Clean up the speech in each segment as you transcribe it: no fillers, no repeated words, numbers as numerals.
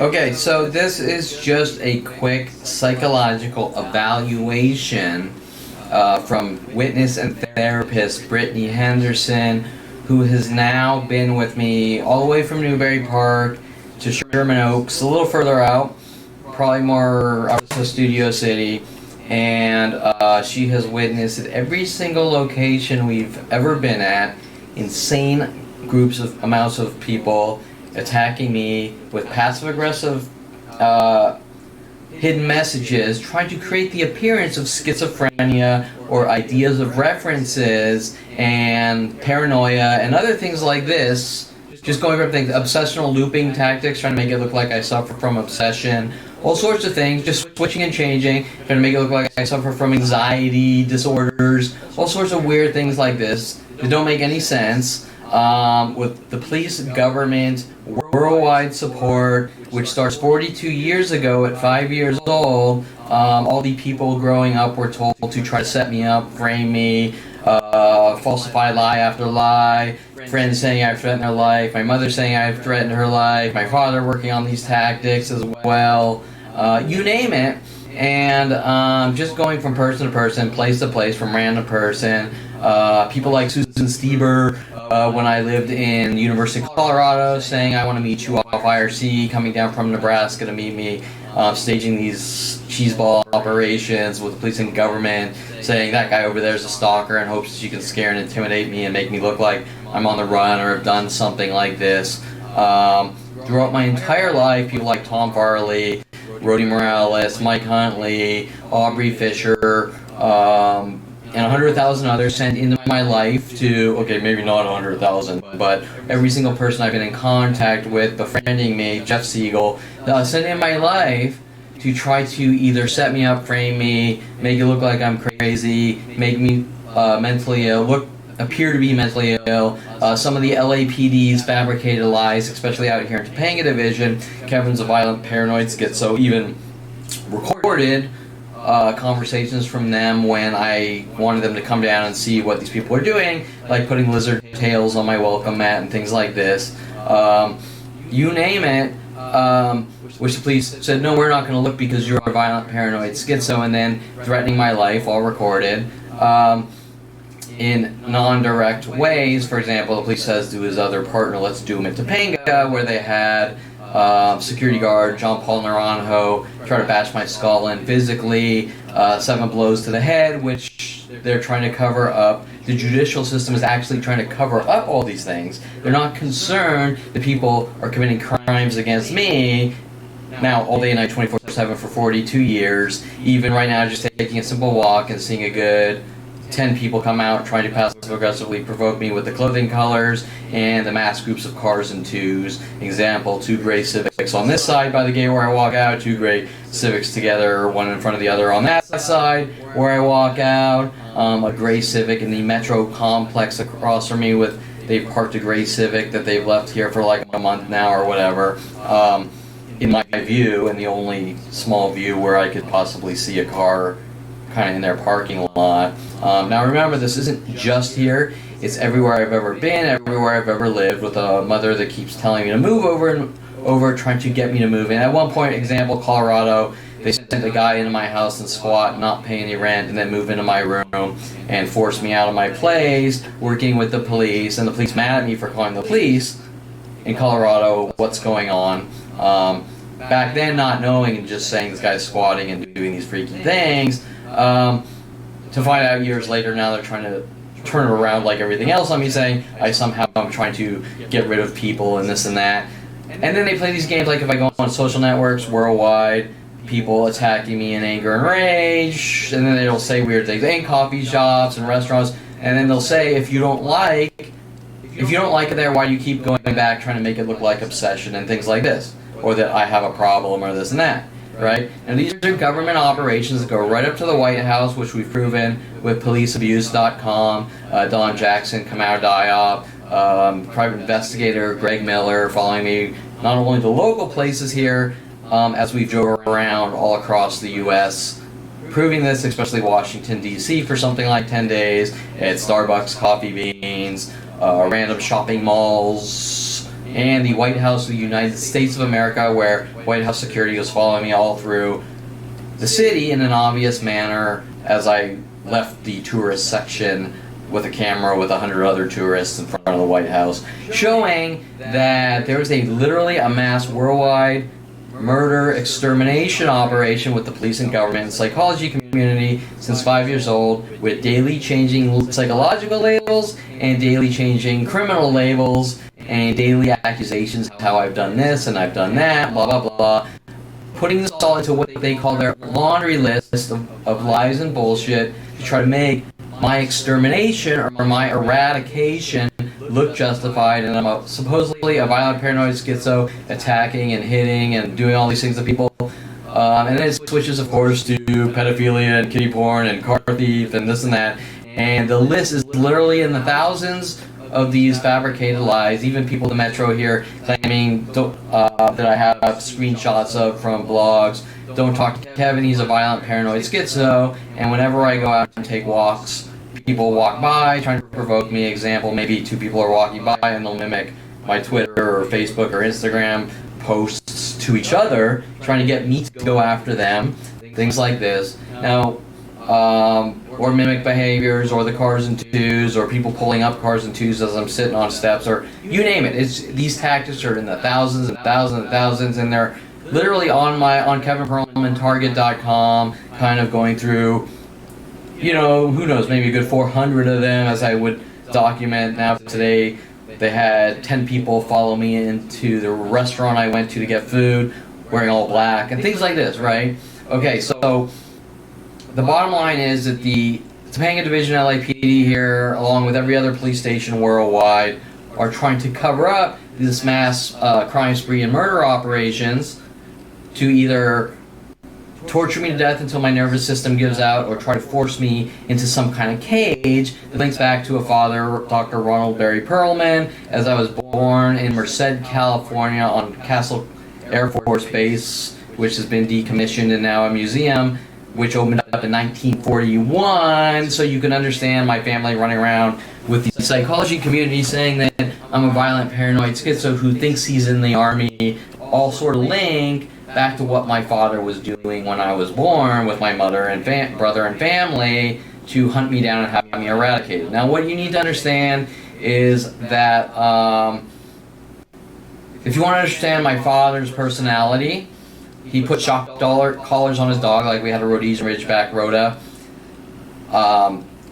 Okay, so this is just a quick psychological evaluation from witness and therapist Brittany Henderson, who has now been with me all the way from Newbury Park to Sherman Oaks, a little further out, probably more out to Studio City, and she has witnessed at every single location we've ever been at, insane amounts of people attacking me with passive-aggressive hidden messages, trying to create the appearance of schizophrenia or ideas of references and paranoia and other things like this. Just going from things, obsessional looping tactics, trying to make it look like I suffer from obsession, all sorts of things, just switching and changing, trying to make it look like I suffer from anxiety disorders, all sorts of weird things like this that don't make any sense. With the police, government, worldwide support, which starts 42 years ago at 5 years old. All the people growing up were told to try to set me up, frame me, falsify lie after lie, friends saying I've threatened their life, my mother saying I've threatened her life, my father working on these tactics as well, you name it. And just going from person to person, place to place, from random person. People like Susan Stieber, when I lived in the University of Colorado, saying I want to meet you off IRC, coming down from Nebraska to meet me, staging these cheeseball operations with the police and government, saying that guy over there is a stalker and hopes that she can scare and intimidate me and make me look like I'm on the run or have done something like this. Throughout my entire life, people like Tom Farley, Rhodey Morales, Mike Huntley, Aubrey Fisher, and 100,000 others sent into my life to, okay, maybe not 100,000, but every single person I've been in contact with, befriending me, Jeff Siegel, sent in my life to try to either set me up, frame me, make it look like I'm crazy, make me mentally ill, appear to be mentally ill. Some of the LAPD's fabricated lies, especially out here in Topanga Division. Kevin's a violent paranoid schizo, even recorded conversations from them when I wanted them to come down and see what these people were doing, like putting lizard tails on my welcome mat and things like this. You name it, which the police said, no, we're not going to look because you're a violent paranoid schizo, and then threatening my life, all recorded. In non-direct ways. For example, the police says to his other partner, let's do him at Topanga, where they had security guard John Paul Naranjo try to bash my skull in physically, 7 blows to the head, which they're trying to cover up. The judicial system is actually trying to cover up all these things. They're not concerned that people are committing crimes against me now all day and night, 24/7 for 42 years. Even right now, just taking a simple walk and seeing a good 10 people come out trying to passive-aggressively provoke me with the clothing colors and the mass groups of cars and twos. Example, 2 gray Civics on this side by the gate where I walk out, 2 gray Civics together, one in front of the other on that side where I walk out, a gray Civic in the Metro complex across from me with, they've parked a gray Civic that they've left here for like a month now or whatever. In my view, and the only small view where I could possibly see a car kind of in their parking lot. Now remember, this isn't just here, it's everywhere I've ever been, everywhere I've ever lived, with a mother that keeps telling me to move over and over, trying to get me to move in. At one point, example, Colorado, they sent a guy into my house and squat, not pay any rent, and then move into my room and force me out of my place, working with the police, and the police mad at me for calling the police in Colorado, what's going on. Back then, not knowing and just saying this guy's squatting and doing these freaky things, to find out years later, now they're trying to turn it around like everything else on me, saying I somehow am trying to get rid of people and this and that. And then they play these games like if I go on social networks worldwide, people attacking me in anger and rage, and then they'll say weird things in coffee shops and restaurants, and then they'll say if you don't like it there, why do you keep going back trying to make it look like obsession and things like this, or that I have a problem or this and that. Right? And these are government operations that go right up to the White House, which we've proven with policeabuse.com, Don Jackson, Kamau Diop, private investigator Greg Miller following me not only to local places here, as we drove around all across the U.S., proving this, especially Washington, D.C. for something like 10 days, at Starbucks, Coffee Beans, random shopping malls, and the White House of the United States of America, where White House security was following me all through the city in an obvious manner as I left the tourist section with a camera with 100 other tourists in front of the White House, showing that there was literally a mass worldwide murder extermination operation with the police and government and psychology community since 5 years old, with daily changing psychological labels and daily changing criminal labels and daily accusations how I've done this and I've done that, blah blah blah, putting this all into what they call their laundry list of lies and bullshit to try to make my extermination or my eradication look justified, and I'm supposedly a violent paranoid schizo attacking and hitting and doing all these things to people. And then it switches, of course, to pedophilia and kitty porn and car thief and this and that. And the list is literally in the thousands of these fabricated lies. Even people in the metro here claiming that I have screenshots of from blogs. Don't talk to Kevin, he's a violent paranoid schizo. And whenever I go out and take walks, people walk by trying to provoke me. Example, maybe two people are walking by and they'll mimic my Twitter or Facebook or Instagram posts to each other, trying to get me to go after them. Things like this. Now, or mimic behaviors, or the cars and twos, or people pulling up cars and twos as I'm sitting on steps, or you name it. These tactics are in the thousands and thousands and thousands, and they're literally on KevinPerlmanTarget.com, kind of going through, you know, who knows, maybe a good 400 of them as I would document. Now today they had 10 people follow me into the restaurant I went to get food, wearing all black, and things like this, right? Okay, so the bottom line is that the Topanga Division LAPD here, along with every other police station worldwide, are trying to cover up this mass crime spree and murder operations to either torture me to death until my nervous system gives out, or try to force me into some kind of cage that links back to a father, Dr. Ronald Barry Perlman, as I was born in Merced, California, on Castle Air Force Base, which has been decommissioned and now a museum, which opened up in 1941. So you can understand my family running around with the psychology community saying that I'm a violent paranoid schizo who thinks he's in the army, all sort of link back to what my father was doing when I was born with my mother and brother and family to hunt me down and have me eradicated. Now what you need to understand is that if you want to understand my father's personality, he put shock collars on his dog, like we had a Rhodesian Ridgeback Rhoda,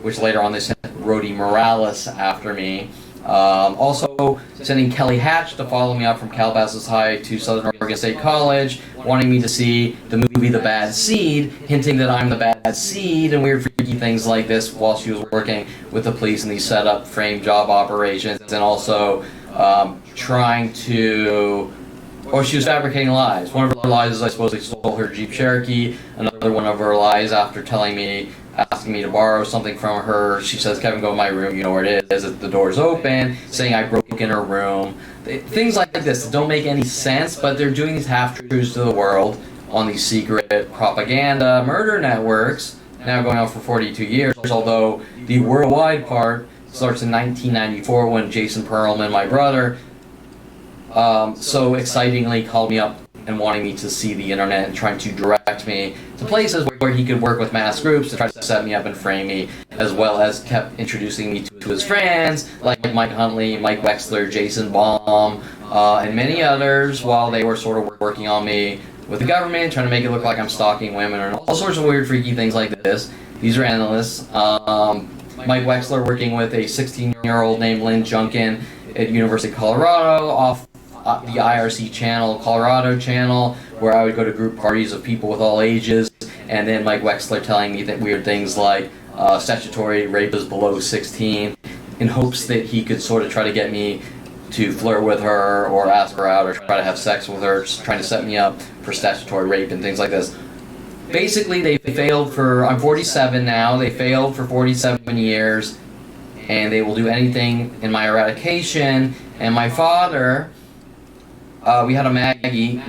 which later on they sent Rhody Morales after me. Also sending Kelly Hatch to follow me up from Calabasas High to Southern Oregon State College, wanting me to see the movie The Bad Seed, hinting that I'm the bad seed, and weird freaky things like this while she was working with the police in these set-up frame job operations, and also trying to, or she was fabricating lies. One of her lies is I supposedly stole her Jeep Cherokee. Another one of her lies, after asking me to borrow something from her, she says, Kevin, go in my room, you know where it is, the door's open, saying I broke in her room. Things like this that don't make any sense, but they're doing these half-truths to the world on these secret propaganda murder networks, now going on for 42 years, although the worldwide part starts in 1994 when Jason Perlman, my brother, so excitingly called me up and wanting me to see the internet and trying to direct me to places where he could work with mass groups to try to set me up and frame me, as well as kept introducing me to his friends like Mike Huntley, Mike Wexler, Jason Baum, and many others, while they were sort of working on me with the government, trying to make it look like I'm stalking women and all sorts of weird freaky things like this. These are analysts. Mike Wexler working with a 16-year-old named Lynn Junkin at University of Colorado off the IRC channel, Colorado channel, where I would go to group parties of people with all ages, and then Mike Wexler telling me that weird things like statutory rape is below 16, in hopes that he could sort of try to get me to flirt with her or ask her out or try to have sex with her, trying to set me up for statutory rape and things like this. Basically, they failed for, I'm 47 now, they failed for 47 years, and they will do anything in my eradication. And my father, we had a Maggie,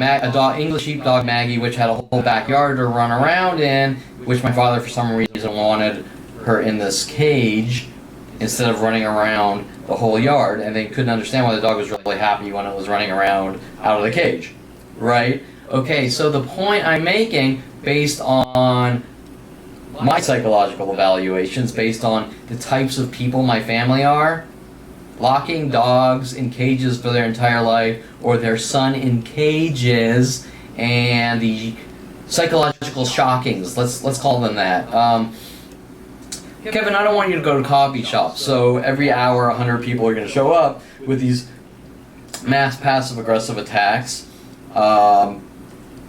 English sheepdog Maggie, which had a whole backyard to run around in, which my father for some reason wanted her in this cage, instead of running around the whole yard, and they couldn't understand why the dog was really happy when it was running around out of the cage, right? Okay, so the point I'm making, based on my psychological evaluations, based on the types of people my family are, locking dogs in cages for their entire life, or their son in cages, and the psychological shockings, let's call them that. Kevin, I don't want you to go to coffee shops, so every hour 100 people are going to show up with these mass passive-aggressive attacks.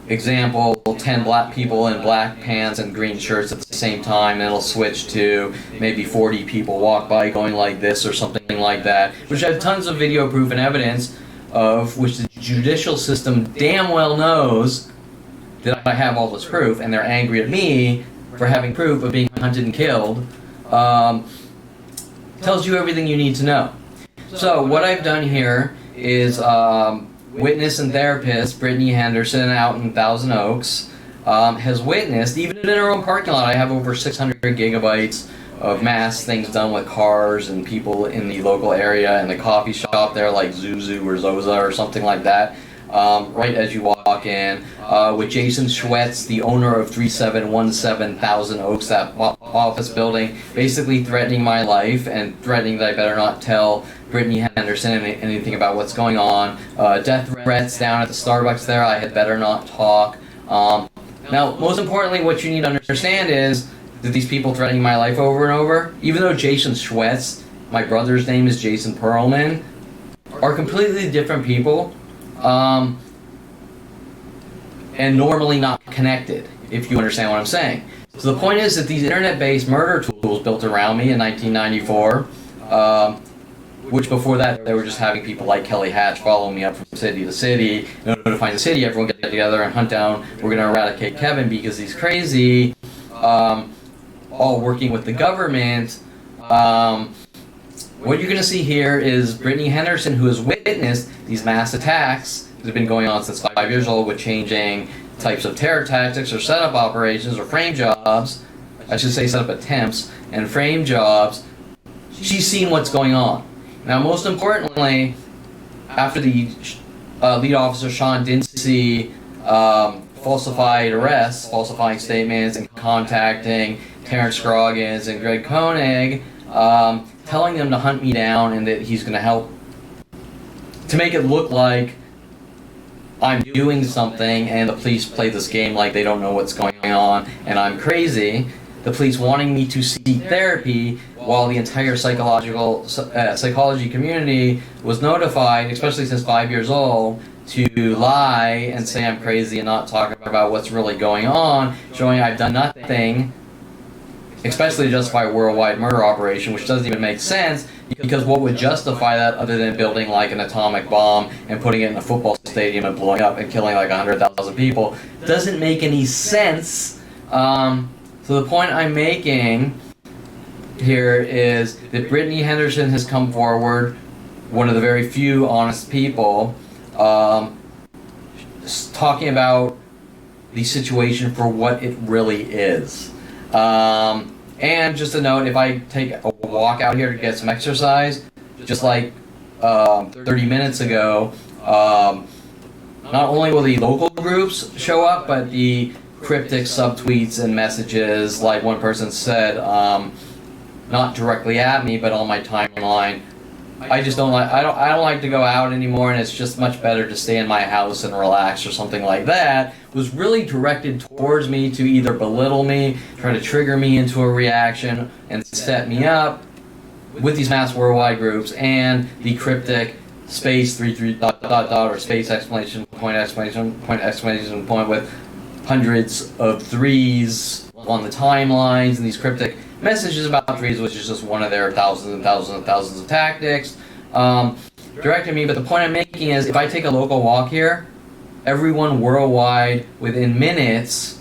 Example, 10 black people in black pants and green shirts at the same time, and it'll switch to maybe 40 people walk by going like this or something like that, which I have tons of video proof and evidence of, which the judicial system damn well knows that I have all this proof, and they're angry at me for having proof of being hunted and killed. Tells you everything you need to know. So what I've done here is witness and therapist Brittany Henderson out in Thousand Oaks has witnessed, even in her own parking lot, I have over 600 gigabytes of mass things done with cars and people in the local area, and the coffee shop there like Zuzu or Zoza or something like that, right as you walk in, with Jason Schwetz, the owner of 3717 Thousand Oaks, that office building, basically threatening my life and threatening that I better not tell Brittany Henderson anything about what's going on. Death threats down at the Starbucks there, I had better not talk. Now, most importantly, what you need to understand is that these people threatening my life over and over, even though Jason Schwetz, my brother's name is Jason Perlman, are completely different people, and normally not connected, if you understand what I'm saying. So the point is that these internet-based murder tools built around me in 1994, which before that they were just having people like Kelly Hatch follow me up from city to city. In order to find the city, everyone get together and hunt down, we're going to eradicate Kevin because he's crazy, all working with the government. What you're going to see here is Brittany Henderson, who has witnessed these mass attacks that have been going on since 5 years old, with changing types of terror tactics or setup operations or frame jobs. I should say setup attempts and frame jobs. She's seen what's going on. Now, most importantly, after the lead officer Sean Dinsey falsified arrests, falsifying statements, and contacting Terrence Scroggins and Greg Koenig, telling them to hunt me down and that he's going to help to make it look like I'm doing something, and the police play this game like they don't know what's going on and I'm crazy. The police wanting me to seek therapy while the entire psychology community was notified, especially since 5 years old, to lie and say I'm crazy and not talk about what's really going on, showing I've done nothing, especially to justify a worldwide murder operation, which doesn't even make sense, because what would justify that other than building like an atomic bomb and putting it in a football stadium and blowing up and killing like 100,000 people doesn't make any sense. So the point I'm making here is that Brittany Henderson has come forward, one of the very few honest people, talking about the situation for what it really is. And just a note, if I take a walk out here to get some exercise, just like 30 minutes ago, not only will the local groups show up, but the cryptic subtweets and messages, like one person said, not directly at me, but on my timeline. I don't like to go out anymore, and it's just much better to stay in my house and relax or something like that, was really directed towards me to either belittle me, try to trigger me into a reaction, and set me up with these mass worldwide groups, and the cryptic space 33 ... or space exclamation point with hundreds of threes on the timelines, and these cryptic messages about threes, which is just one of their thousands and thousands and thousands of tactics, directing me. But the point I'm making is, if I take a local walk here, everyone worldwide within minutes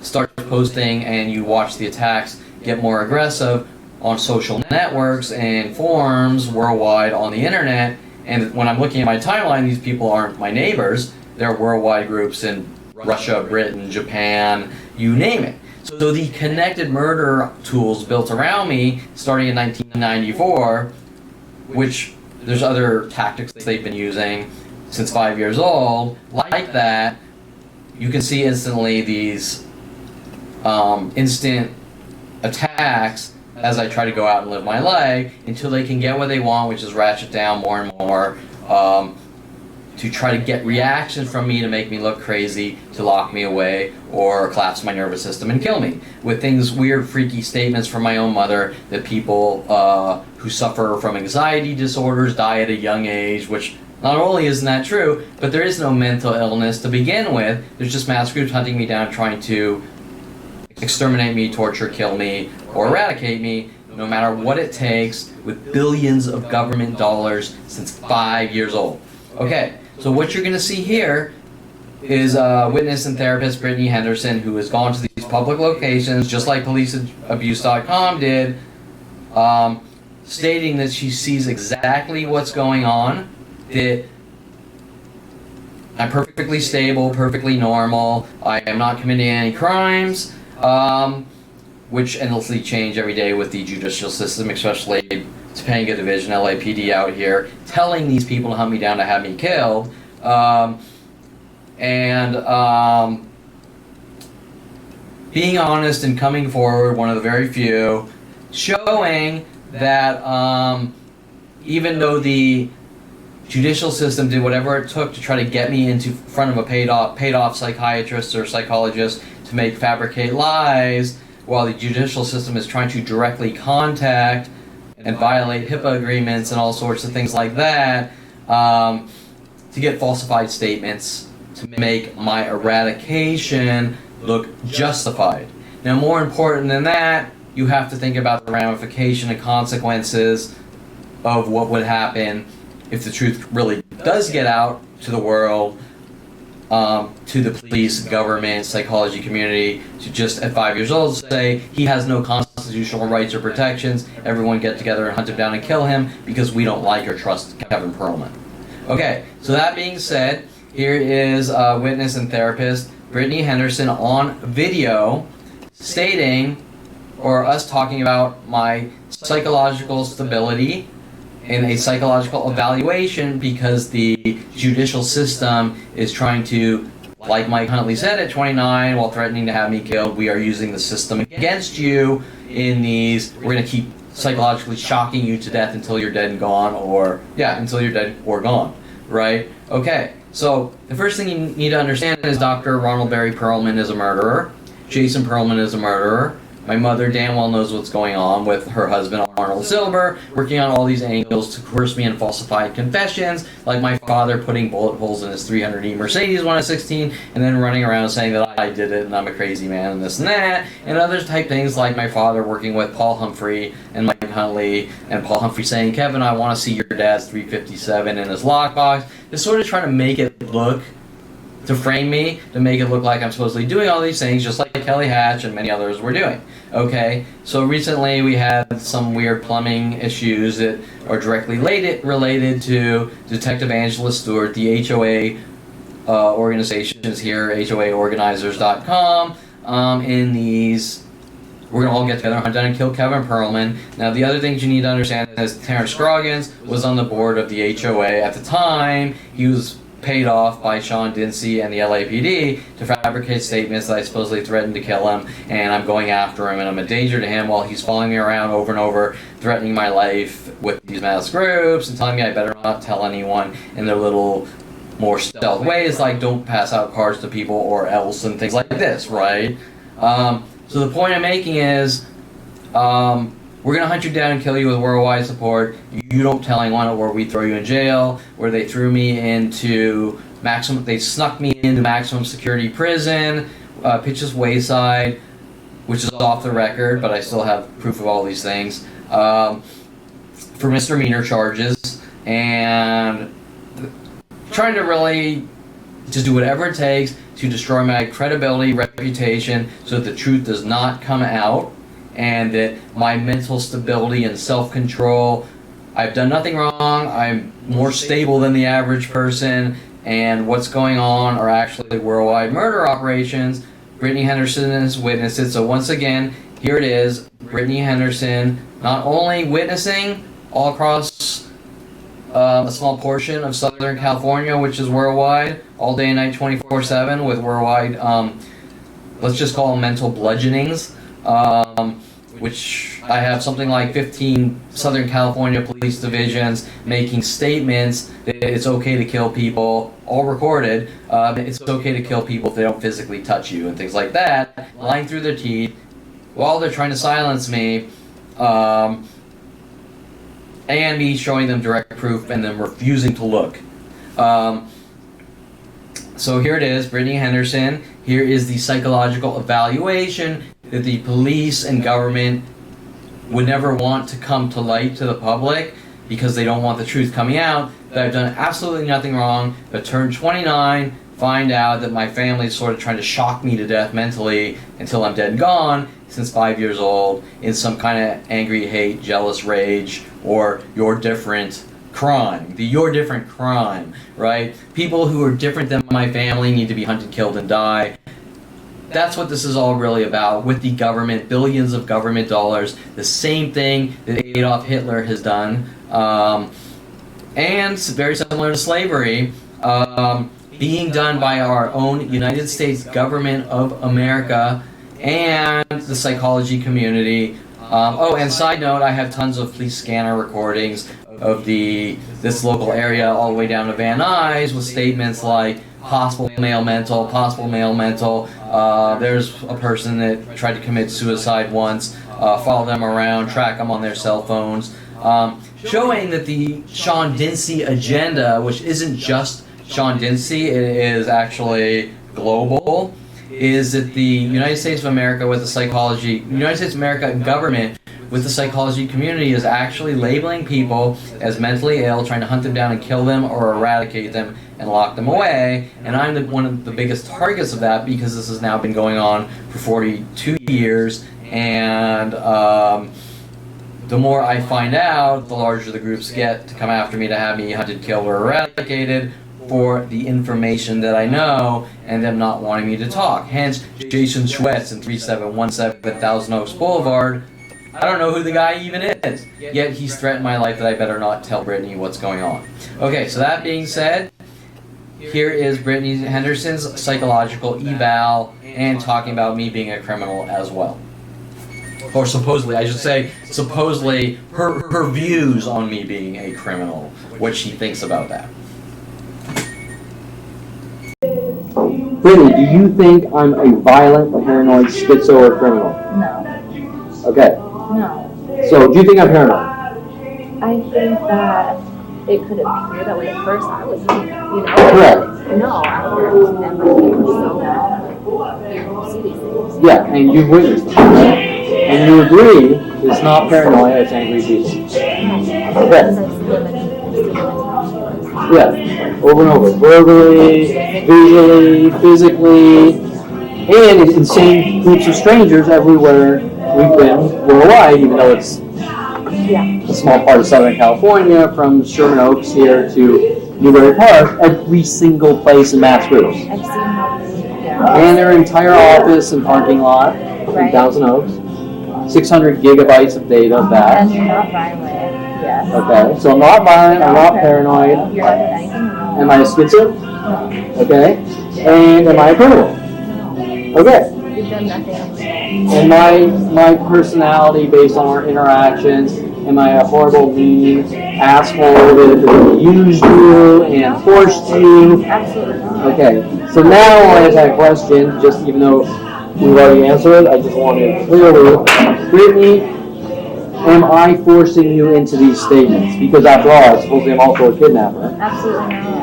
starts posting, and you watch the attacks get more aggressive on social networks and forums worldwide on the internet. And when I'm looking at my timeline, these people aren't my neighbors, they're worldwide groups in Russia, Britain, Japan, you name it. So the connected murder tools built around me, starting in 1994, which there's other tactics they've been using since 5 years old, like that, you can see instantly these instant attacks as I try to go out and live my life until they can get what they want, which is ratchet down more and more, to try to get reactions from me to make me look crazy, to lock me away, or collapse my nervous system and kill me. With things, weird, freaky statements from my own mother that people who suffer from anxiety disorders die at a young age, which not only isn't that true, but there is no mental illness to begin with. There's just mass groups hunting me down, trying to exterminate me, torture, kill me, or eradicate me, no matter what it takes, with billions of government dollars since 5 years old. Okay, so what you're going to see here is witness and therapist Brittany Henderson, who has gone to these public locations, just like policeabuse.com did, stating that she sees exactly what's going on, that I'm perfectly stable, perfectly normal, I am not committing any crimes, which endlessly change every day with the judicial system, especially Topanga Division, LAPD out here, telling these people to hunt me down to have me killed, being honest and coming forward, one of the very few, showing that even though the judicial system did whatever it took to try to get me into front of a paid off psychiatrist or psychologist to fabricate lies, while the judicial system is trying to directly contact and violate HIPAA agreements and all sorts of things like that, to get falsified statements to make my eradication look justified. Now, more important than that, you have to think about the ramification and consequences of what would happen if the truth really does get out to the world, to the police, government, psychology community, to just at 5 years old say he has no constitutional rights or protections, everyone get together and hunt him down and kill him because we don't like or trust Kevin Perlman. Okay, so that being said, here is witness and therapist Brittany Henderson on video stating, or us talking about my psychological stability in a psychological evaluation, because the judicial system is trying to, like Mike Huntley said at 29 while threatening to have me killed, we are using the system against you in these, we're going to keep psychologically shocking you to death until you're dead and gone, or, yeah, until you're dead or gone, right? Okay, so the first thing you need to understand is Dr. Ronald Barry Perlman is a murderer, Jason Perlman is a murderer. My mother damn well knows what's going on with her husband, Arnold Silber, working on all these angles to coerce me in falsified confessions, like my father putting bullet holes in his 300E Mercedes when I was 16, and then running around saying that I did it and I'm a crazy man and this and that, and other type things like my father working with Paul Humphrey and Mike Huntley, and Paul Humphrey saying, Kevin, I want to see your dad's 357 in his lockbox. They're sort of trying to make it look, to frame me, to make it look like I'm supposedly doing all these things, just like Kelly Hatch and many others were doing. Okay, so recently we had some weird plumbing issues that are directly related to Detective Angela Stewart, the HOA organizations here, HOAorganizers.com, in these, we're going to all get together, hunt down and kill Kevin Perlman. Now, the other things you need to understand is Terrence Scroggins was on the board of the HOA at the time. He was paid off by Sean Dinsey and the LAPD to fabricate statements that I supposedly threatened to kill him, and I'm going after him, and I'm a danger to him while he's following me around over and over, threatening my life with these mass groups and telling me I better not tell anyone in their little more stealth ways, like don't pass out cards to people or else, and things like this, right? So the point I'm making is, we're going to hunt you down and kill you with worldwide support. You don't tell anyone, or we throw you in jail, where they threw me into they snuck me into maximum security prison, Pitches Wayside, which is off the record, but I still have proof of all these things, for misdemeanor charges, and trying to really just do whatever it takes to destroy my credibility, reputation, so that the truth does not come out, and that my mental stability and self-control, I've done nothing wrong, I'm more stable than the average person, and what's going on are actually worldwide murder operations Brittany Henderson has witnessed it. So once again, here it is, Brittany Henderson not only witnessing all across a small portion of Southern California, which is worldwide, all day and night, 24/7, with worldwide, let's just call them mental bludgeonings, which I have something like 15 Southern California police divisions making statements that it's okay to kill people, all recorded. It's okay to kill people if they don't physically touch you and things like that, lying through their teeth while they're trying to silence me, and me showing them direct proof and them refusing to look. So here it is, Brittany Henderson. Here is the psychological evaluation that the police and government would never want to come to light to the public because they don't want the truth coming out, that I've done absolutely nothing wrong, but turned 29, find out that my family's sort of trying to shock me to death mentally until I'm dead and gone since 5 years old in some kind of angry hate, jealous rage, or you're different crime. The you're different crime, right? People who are different than my family need to be hunted, killed, and die. That's what this is all really about with the government, billions of government dollars, the same thing that Adolf Hitler has done, and very similar to slavery, being done by our own United States government of America and the psychology community. Oh, and side note, I have tons of police scanner recordings of this local area all the way down to Van Nuys with statements like possible male mental, possible male mental. There's a person that tried to commit suicide once, follow them around, track them on their cell phones, showing that the Sean Dinsey agenda, which isn't just Sean Dinsey, it is actually global, is that the United States of America with the psychology, United States of America government with the psychology community is actually labeling people as mentally ill, trying to hunt them down and kill them or eradicate them and lock them away. And I'm one of the biggest targets of that because this has now been going on for 42 years. And the more I find out, the larger the groups get to come after me to have me hunted, killed, or eradicated for the information that I know and them not wanting me to talk. Hence, Jason Schwetz in 3717 Thousand Oaks Boulevard. I don't know who the guy even is, yet he's threatened my life that I better not tell Brittany what's going on. Okay, so that being said, here is Brittany Henderson's psychological eval and talking about me being a criminal as well. Or supposedly, I should say, supposedly her views on me being a criminal, what she thinks about that. Brittany, do you think I'm a violent, paranoid, schizo, or criminal? No. Okay. No. So, do you think I'm paranoid? I think that it could appear that way at first. I was, Correct. No, I wouldn't. And my neighbors so now, you see these things. Yeah, and you've witnessed them. And you agree it's not paranoia, it's angry people. Okay. Yeah, over and over. Verbally, visually, physically, and it's insane groups of strangers everywhere we've been worldwide, even though it's a small part of Southern California, from Sherman Oaks here to Newbury Park, every single place in mass groups. I've seen how And their entire office and parking lot in Thousand Oaks. 600 gigabytes of data of that. And you're not violent, yes. Okay, so I'm not violent, I'm not paranoid. You're not doing anything wrong. Am I a schizo? No. Okay. And am I a criminal? Okay. You've done nothing. And my personality based on our interactions, am I a horrible, mean asshole that used you and forced you? Absolutely not. Okay. So now I want to ask that question, just even though we've already answered it, I just want to clearly, Brittany, am I forcing you into these statements? Because after all, supposedly I'm also a kidnapper. Absolutely not.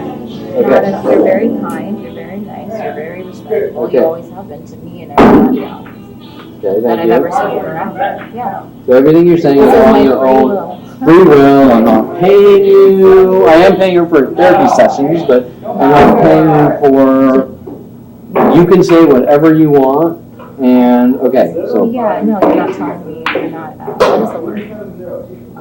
Okay. You're very kind, you're very nice, you're very respectful. Okay. You always have been to me and everybody else. Okay, That thank I've you. ever seen or after. Yeah. So everything you're saying is This is on my your free own will. free will. I'm not paying you. I am paying you for therapy sessions, but I'm not paying you for. You can say whatever you want. And okay, so Yeah, no, you're not telling me. You're not. What is the word?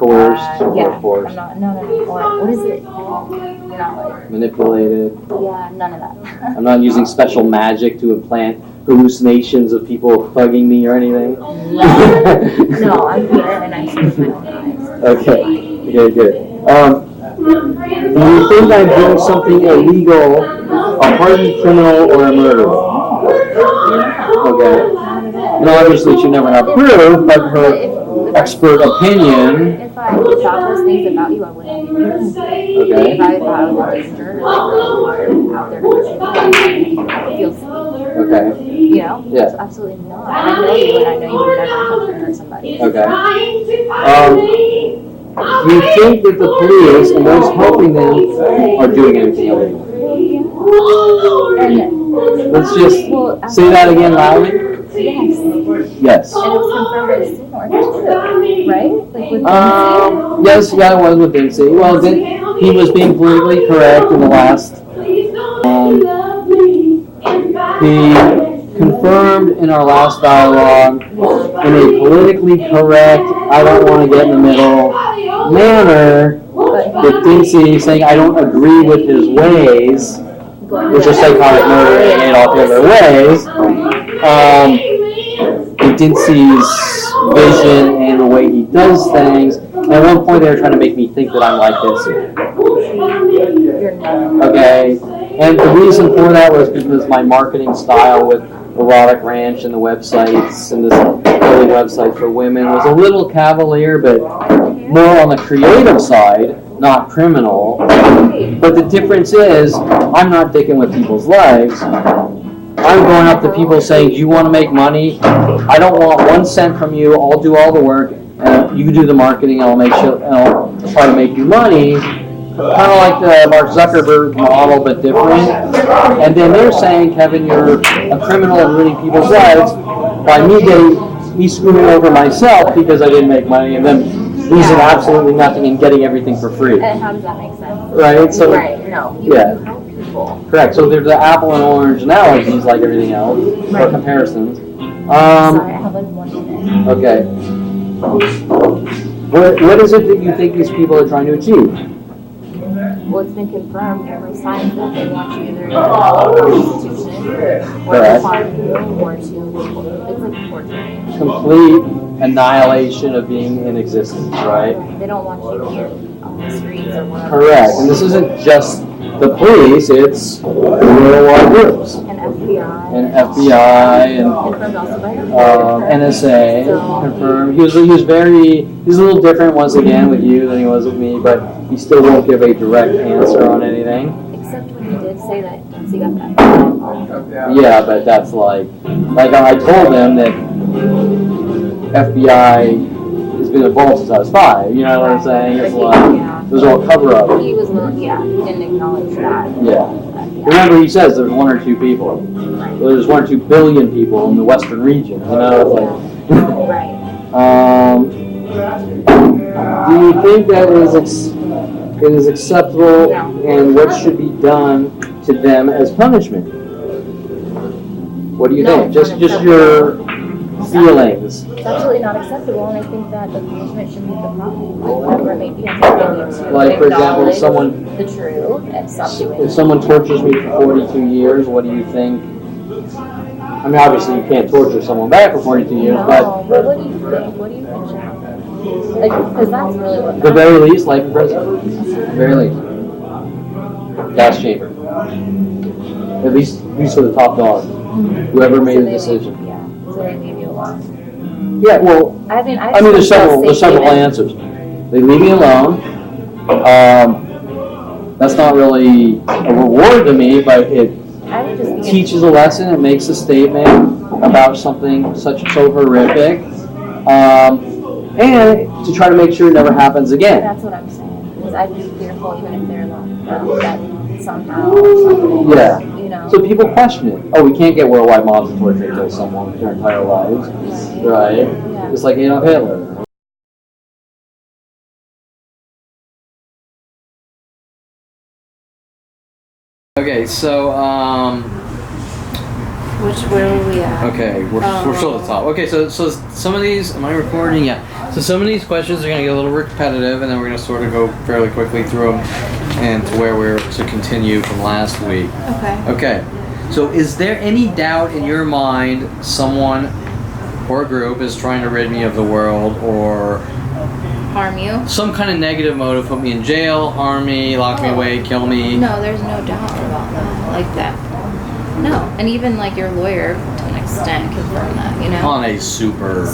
coerced or Yeah. forced, I'm not. No. Or what is it? You're not like. manipulated. Yeah, none of that. I'm not using special magic to implant hallucinations of people bugging me or anything? No, I'm here and I see with my own eyes. Okay, good. Do you think I'm doing something illegal, a hardened criminal, or a murderer? Okay. And obviously she never have proof, but her expert opinion. If I thought those things about you, I wouldn't be here. Okay. If I thought I was a danger or out there to hurt you, I would feel safe. Okay. You know? Yeah. So absolutely not. I know you and I know you would never attempt to hurt somebody. Okay. Do you think that the police and those helping them are doing anything illegal? And Let's just say that again loudly. yes. Yes. And it was confirmed by the student orchestra, right? Like with Yes, yeah, it was with Dempsey. Well, he was being politically correct in the last. He confirmed in our last dialogue in a politically correct, I don't want to get in the middle manner with Dempsey saying I don't agree with his ways, which are psychotic murder and Adolf Hitler ways. Dempsey's vision and the way he does things. And at one point they were trying to make me think that I'm like Dempsey. Okay. And the reason for that was because my marketing style with Erotic Ranch and the websites and this early website for women was a little cavalier, but more on the creative side, not criminal. But the difference is, I'm not dicking with people's lives. I'm going up to people saying, do you want to make money? I don't want 1 cent from you. I'll do all the work. You do the marketing. I'll make sure. I'll try to make you money. Kind of like the Mark Zuckerberg model, but different. And then they're saying, Kevin, you're a criminal and ruining people's lives by me screwing over myself because I didn't make money, and then losing absolutely nothing and getting everything for free. And how does that make sense? Right. So. Right. No. You help people. Correct. So there's the apple and orange analogies, like everything else, or comparisons. Sorry, I have like 1 minute. Okay. What is it that you think these people are trying to achieve? Well, it's been confirmed numerous times that they want you either to the institution or to harm you or to, it's like torture. Complete annihilation of being in existence, right? They don't want you to be on the streets or whatever. Correct. And this isn't just the police, it's worldwide groups. And FBI. And FBI and confirmed also by her. NSA confirmed. He was a little different once again with you than he was with me, but he still won't give a direct answer on anything. Except when he did say that once he got that. Yeah, but that's like I told him that FBI has been involved since I was 5. You know what I'm saying? It's like it was all cover up. He was he didn't acknowledge that. Yeah. Remember, he says there's 1 or 2 people. Well, there's 1 or 2 billion people in the Western region. You know, it's like. Right. Do you think that it is acceptable, and what should be done to them as punishment? What do you think? Just your feelings. It's absolutely not acceptable, and I think that the punishment should be the problem, like whatever it may be. I think they need to Like, for example, acknowledge someone the truth and stop doing it. If someone tortures me for 42 years, what do you think? I mean, obviously you can't torture someone back for 42 years, but what do you think? What do you think should happen? Like, because that's really what the very least, life in prison. The very least. Gas chamber. At least for the top dog. Whoever made the decision. So they leave you alone. Yeah, well, I mean, there's several answers. They leave me alone. That's not really a reward to me, but it teaches a lesson. It makes a statement about something so horrific, and to try to make sure it never happens again. That's what I'm saying. Because I'd be fearful, even if they're alone, that somehow something. Yeah. You know. So people question it. Oh, we can't get worldwide mobs to torture someone their entire lives, right? Yeah. Just like Adolf Hitler. Okay, so Where were we at? okay, we're still at the top. Okay, so some of these, am I recording? Yeah. So some of these questions are going to get a little repetitive, and then we're going to sort of go fairly quickly through them and to where we're to continue from last week. Okay. Okay. So is there any doubt in your mind someone or a group is trying to rid me of the world or Harm you? some kind of negative motive, put me in jail, harm me, lock me away, kill me? No, there's no doubt about that. Like that. No. And even like your lawyer, to an extent, confirmed that, you know? On a super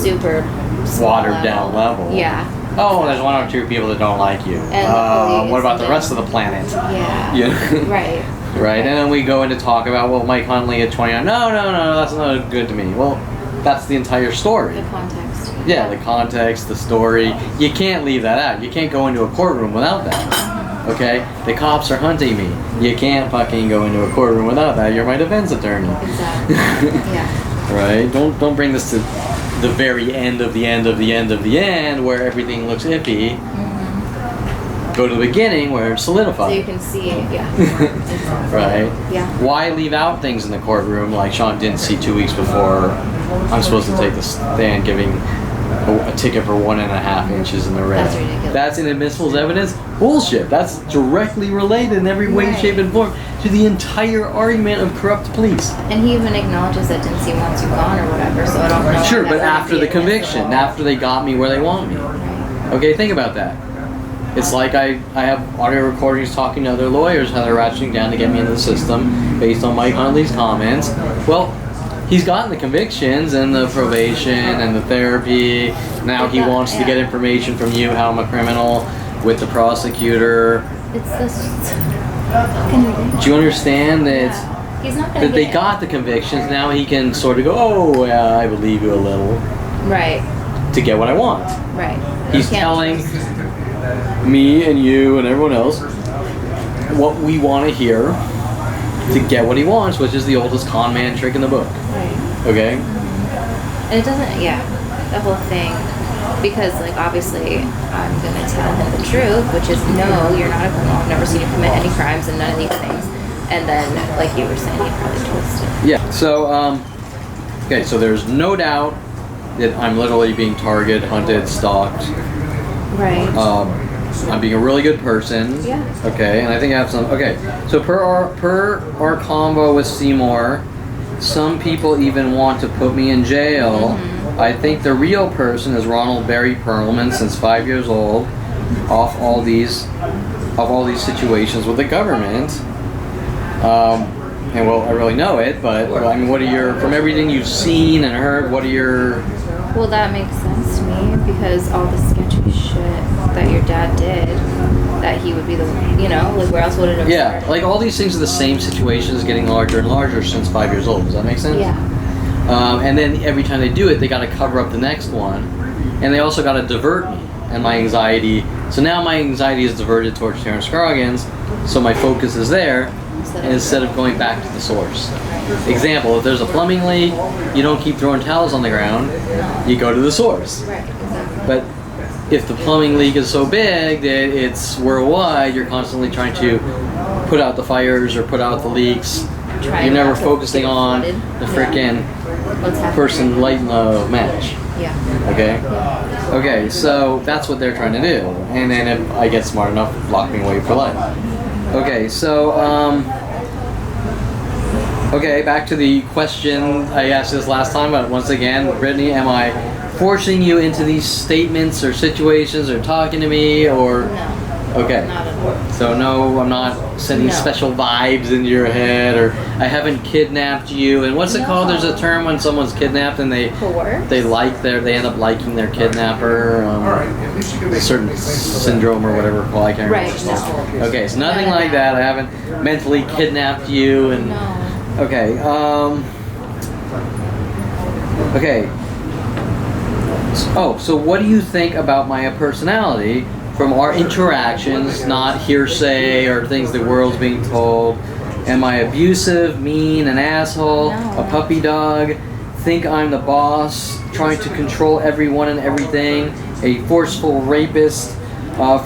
small watered down level. Yeah. Oh, there's one or two people that don't like you. And what about the rest of the planet? Yeah. Right. Right, and then we go into talk about, well, Mike Huntley at 29. No, that's not good to me. Well, that's the entire story. The context. Yeah, the context, the story. You can't leave that out. You can't go into a courtroom without that. Okay? The cops are hunting me. You can't fucking go into a courtroom without that. You're my defense attorney. Exactly. Yeah. Right? Don't bring this to the very end of the end of the end of the end where everything looks iffy. Go to the beginning where it's solidified. So you can see it, yeah. Right? Yeah. Why leave out things in the courtroom like Sean didn't see 2 weeks before I'm supposed to take the stand giving a ticket for 1.5 inches in the red? That's ridiculous. That's inadmissible as evidence? Bullshit. That's directly related in every way, Right. shape, and form to the entire argument of corrupt police. And he even acknowledges that didn't see once you're gone or whatever, so I don't know. Sure, if but that would after be the conviction, admissible. after they got me where they want me. Right. Okay, think about that. It's like I have audio recordings talking to other lawyers how they're ratcheting down to get me into the system based on Mike Huntley's comments. Well, he's gotten the convictions and the probation and the therapy. Now he wants to get information from you how I'm a criminal with the prosecutor. It's this fucking ridiculous. Do you understand that? Yeah. He's not gonna That they get got the convictions, now he can sort of go, oh, yeah, I believe you a little, Right. to get what I want. Right. He's You can't telling just- me and you and everyone else what we want to hear to get what he wants, which is the oldest con man trick in the book. Right. Okay? And it doesn't, yeah, the whole thing, because, like, obviously, I'm gonna tell him the truth, which is, no, you're not a criminal, I've never seen you commit any crimes and none of these things. And then, like you were saying, he probably twist it. Yeah. So, okay, so there's no doubt that I'm literally being targeted, hunted, stalked. Right. I'm being a really good person. Yeah. Okay, and I think I have some. Okay, so per our convo with Seymour, some people even want to put me in jail. I think the real person is Ronald Barry Perlman, since 5 years old, of all these situations with the government. And well, I really know it, but I mean, what are your, from everything you've seen and heard, what are your? Well, that makes sense to me, because all the sketchy shit that your dad did, that he would be the, you know, like, where else would it have Yeah, started? like all these things are the same situations, getting larger and larger since 5 years old. Does that make sense? Yeah. And then every time they do it, they got to cover up the next one, and they also got to divert me and my anxiety. So now my anxiety is diverted towards Terrence Scroggins, so my focus is there instead of going back to the source. Example: if there's a plumbing leak, you don't keep throwing towels on the ground. You go to the source. Right, exactly. But if the plumbing leak is so big that it's worldwide, you're constantly trying to put out the fires or put out the leaks. You're never focusing on the frickin' person lighting the match. Yeah. Okay? Okay, so that's what they're trying to do. And then if I get smart enough, lock me away for life. Okay, so, okay, back to the question I asked this last time, but once again, Brittany, am I forcing you into these statements or situations or talking to me or? No. Okay. Not at all. So no, I'm not sending No. special vibes into your head, or I haven't kidnapped you. And what's it called? There's a term when someone's kidnapped and they Coerced? they end up liking their kidnapper. A certain syndrome or whatever. Well, I can't remember. Right, what it's called. no. Okay, so nothing No, no, like no. that. I haven't mentally kidnapped you. And No. okay, okay. Oh, so what do you think about my personality from our interactions, not hearsay or things the world's being told? Am I abusive, mean, an asshole, No. a puppy dog? Think I'm the boss, trying to control everyone and everything? A forceful rapist?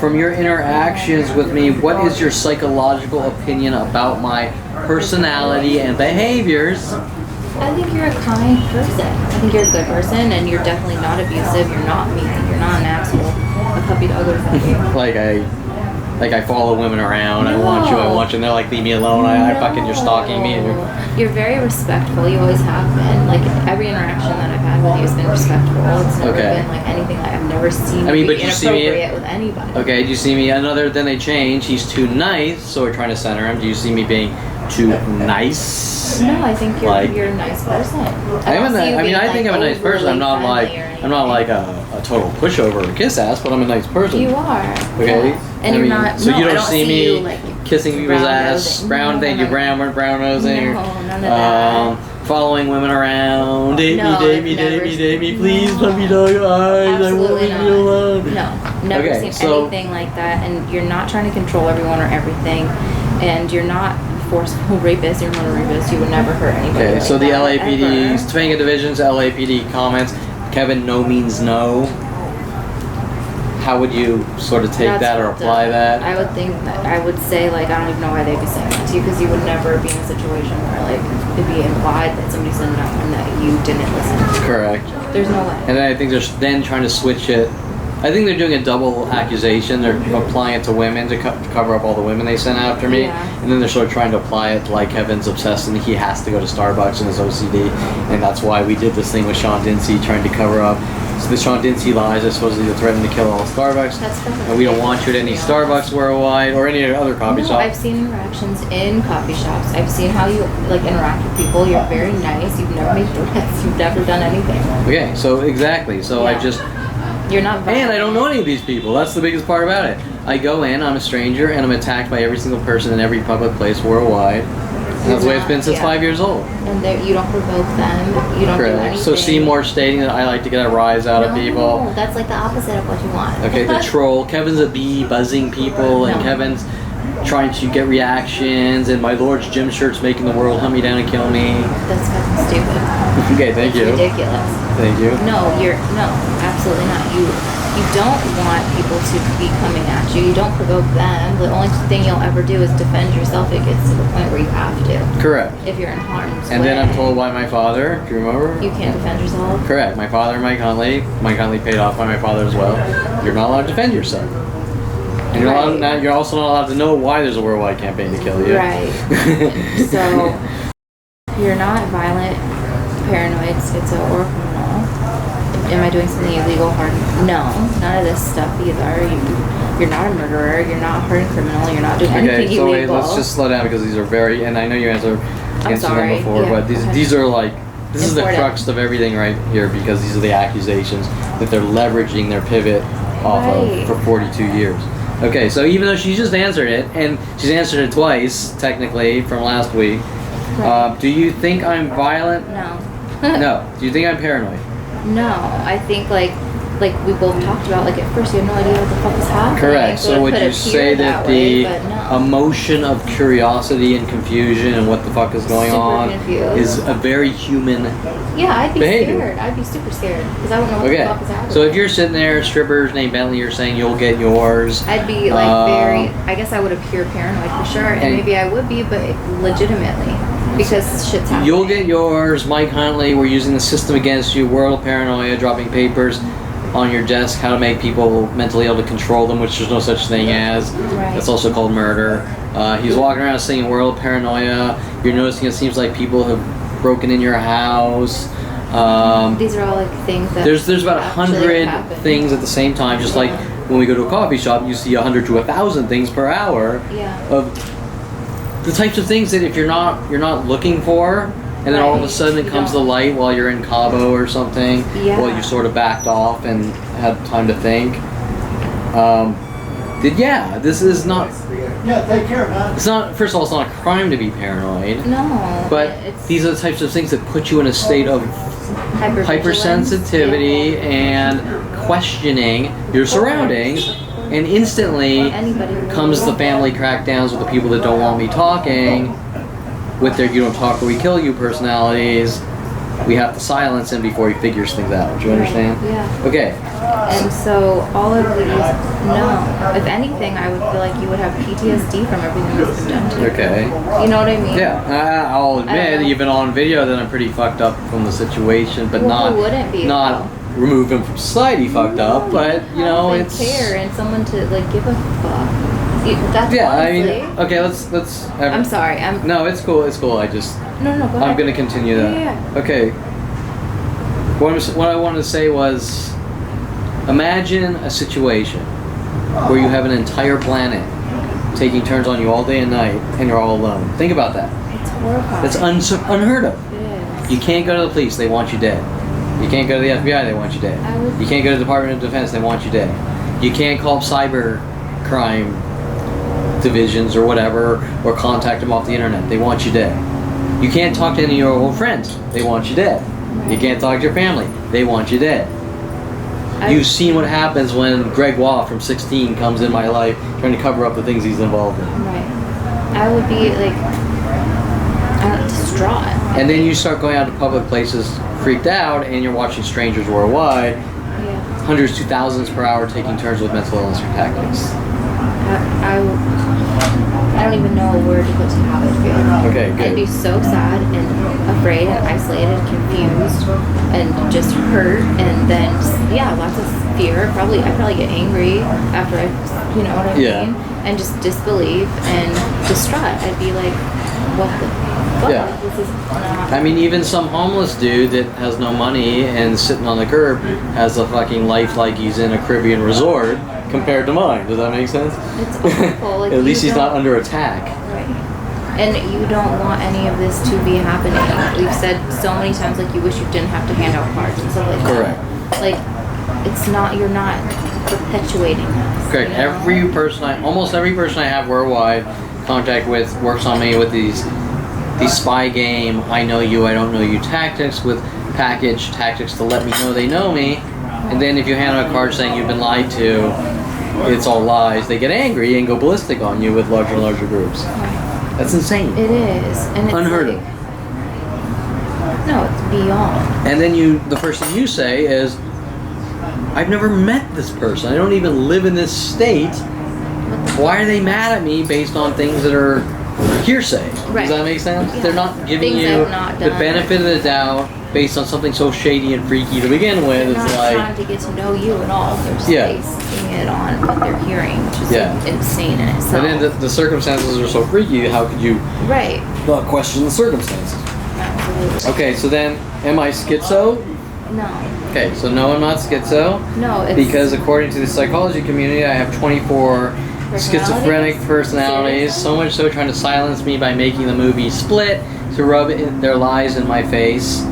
From your interactions with me, what is your psychological opinion about my personality and behaviors? I think you're a kind person. I think you're a good person, and you're definitely not abusive. You're not mean. You're not an asshole. A puppy dog would fuck you. Like I Like I follow women around, I want you, and they're like, leave me alone, I fucking, you're stalking me. And you're very respectful, you always have been. Like every interaction that I've had with you has been respectful. It's never been like anything like I've never seen you be inappropriate with anybody. Okay, do you see me, another, then they change, he's too nice, so we're trying to center him. Do you see me being too nice? No, I think you're a nice person. I think I'm a nice person. I'm not like a total pushover or kiss ass, but I'm a nice person. You are. Okay. Yeah. And you're not. So you don't see me you, like, kissing people's ass, brown nosing. No, none of that. Following women around, date me, please let me know your eyes. I won't leave you alone. No, never seen anything like that. And you're not trying to control everyone or everything, and you're not forceful rapist. You're not a rapist. You would never hurt anybody. Okay, like so the that, LAPD, ever. Topanga Division's LAPD comments. Kevin, no means no. How would you sort of take that or apply that? I would think that I would say, like, I don't even know why they'd be saying that to you, because you would never be in a situation where, like, it'd be implied that somebody said no and that you didn't listen. Correct. There's no way. And then I think they're then trying to switch it. I think they're doing a double accusation. They're applying it to women to cover up all the women they sent after me. Yeah. And then they're sort of trying to apply it to, like, Kevin's obsessed and he has to go to Starbucks in his OCD. And that's why we did this thing with Sean Dinsey trying to cover up. So the Sean Dinsey lies are supposedly to threaten to kill all Starbucks. That's and we don't want you at any Starbucks worldwide or any other coffee shop. I've seen interactions in coffee shops. I've seen how you, like, interact with people. You're very nice. You've never made threats. You've never done anything. Okay, so exactly. So I just... You're not violent. And I don't know any of these people. That's the biggest part about it. I go in, I'm a stranger, and I'm attacked by every single person in every public place worldwide. And that's the way it's been since 5 years old. And you don't provoke them. You don't do anything. So Seymour stating that I like to get a rise out of people. No, that's like the opposite of what you want. Okay, the troll. Kevin's a bee buzzing people, and Kevin's trying to get reactions, and my Lord's gym shirt's making the world hunt me down and kill me. That's fucking stupid. Okay, thank you. It's ridiculous. Thank you. No, absolutely not. You don't want people to be coming at you. You don't provoke them. The only thing you'll ever do is defend yourself. It gets to the point where you have to. Correct. If you're in harm's way. And then I'm told by my father, do you remember? You can't defend yourself? Correct. My father, Mike Huntley paid off by my father as well. You're not allowed to defend yourself. And you're also not allowed to know why there's a worldwide campaign to kill you. Right. So, you're not violent, paranoid, schizo, or criminal. Am I doing something illegal, hard? No, none of this stuff either. You're not a murderer. You're not a hardened criminal. You're not doing anything illegal. Okay, so wait, let's just slow down because these are very, and I know you answered them before, but these are like, this is the crux of everything right here because these are the accusations that they're leveraging their pivot off of for 42 years. Okay, so even though she just answered it, and she's answered it twice, technically, from last week, do you think I'm violent? No. No. Do you think I'm paranoid? No. I think, like we both talked about, like, at first you had no idea what the fuck was happening. Correct. So would you say that the emotion of curiosity and confusion and what the fuck is going on is a very human I'd be behavior. Scared. I'd be super scared because I don't know what the fuck is happening. So if you're sitting there, strippers named Bentley, you're saying you'll get yours. I'd be like I guess I would appear paranoid for sure, and maybe I would be, but legitimately. Because shit's happening. You'll get yours, Mike Huntley, we're using the system against you, world paranoia, dropping papers on your desk, how to make people mentally able to control them, which there's no such thing as. Right. That's also called murder. He's walking around saying world paranoia. You're noticing it seems like people have broken in your house. These are all like things that there's about 100 things at the same time, just like when we go to a coffee shop, you see 100 to 1,000 things per hour of the types of things that if you're not looking for, and then all of a sudden it comes to light while you're in Cabo or something, while you sort of backed off and had time to think. This is not. Yeah, take care, man. It's not. First of all, it's not a crime to be paranoid. No. But these are the types of things that put you in a state of hypersensitivity and questioning your surroundings. And instantly comes the family crackdowns with the people that don't want me talking, with their "you don't talk or we kill you" personalities. We have to silence him before he figures things out. Do you understand? Yeah. Okay. And so all of these, no. If anything, I would feel like you would have PTSD from everything that's been done to you. Okay. You know what I mean? Yeah. I'll admit, even on video, that I'm pretty fucked up from the situation, but not removed him from society fucked up, but you know, it's care and someone to like give a fuck. That's Yeah, honestly, I mean, okay, let's. I'm sorry. No, it's cool. It's cool. I just. No, go ahead. I'm gonna continue that. Yeah. Okay. What I wanted to say was, imagine a situation where you have an entire planet taking turns on you all day and night, and you're all alone. Think about that. It's horrifying. That's unheard of. It is. You can't go to the police; they want you dead. You can't go to the FBI; they want you dead. You can't go to the Department of Defense; they want you dead. You can't call up cyber crime divisions or whatever, or contact them off the internet. They want you dead. You can't talk to any of your old friends. They want you dead. You can't talk to your family. They want you dead. You've seen what happens when Greg Waugh from 16 comes in my life trying to cover up the things he's involved in. Right. I would be like, distraught. And then you start going out to public places freaked out, and you're watching strangers worldwide, Yeah. hundreds to thousands per hour taking turns with mental illness or tactics. I don't even know where to put how I'd feel. Okay, good. I'd be so sad and afraid and isolated and confused and just hurt, and then lots of fear. I'd probably get angry after you know what I mean, and just disbelief and distraught. I'd be like, what the fuck? Yeah. This is not. I mean, even some homeless dude that has no money and sitting on the curb has a fucking life like he's in a Caribbean resort compared to mine. Does that make sense? It's awful. Like, At least he's not don't- under attack. Right. And you don't want any of this to be happening. We've said so many times, like, you wish you didn't have to hand out cards and stuff like that. Correct. Like, it's not, you're not perpetuating this. Correct. you know? Almost every person I have worldwide contact with works on me with these spy game, I know you, I don't know you tactics, with package tactics to let me know they know me. And then if you hand out a card saying you've been lied to, it's all lies, they get angry and go ballistic on you with larger and larger groups. That's insane. It is. And it's Unheard of. No, it's beyond. And then the first thing you say is, I've never met this person. I don't even live in this state. Why are they mad at me based on things that are hearsay? Right. Does that make sense? Yeah. They're not giving Things you I've not the done. benefit of the doubt based on something so shady and freaky to begin with. They're It's not like, trying to get to know you at all. They're just Yeah. basing it on what they're hearing, which is Yeah. like, insane in itself. and then the circumstances are so freaky, how could you Right. not question the circumstances? Absolutely. Okay, so then, am I schizo? No. Okay, so no, I'm not schizo. No, it's... Because according to the psychology community, I have 24 schizophrenic personalities, so much so trying to silence me by making the movie Split to rub their lies in my face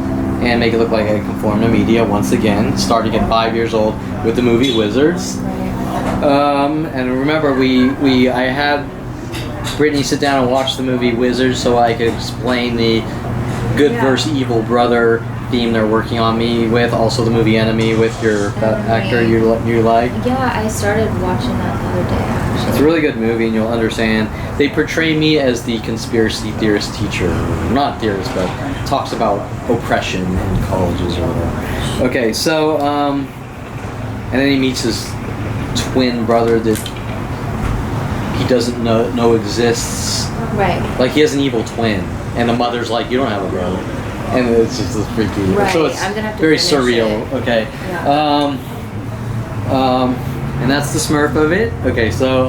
and make it look like I conform to media once again, starting at 5 years old with the movie Wizards. And remember, I had Brittany sit down and watch the movie Wizards so I could explain the good versus evil brother theme they're working on me with. Also the movie Enemy with that actor you like. Yeah, I started watching that the other day, actually. It's a really good movie, and you'll understand. They portray me as the conspiracy theorist teacher. Not theorist, but talks about oppression in colleges or whatever. Okay, so, and then he meets his twin brother that he doesn't know exists. Right. Like, he has an evil twin, and the mother's like, you don't have a brother. And it's just this freaky. Right, So it's I'm gonna have to very finish surreal. it. Okay. Yeah. And that's the Smurf of it. Okay, so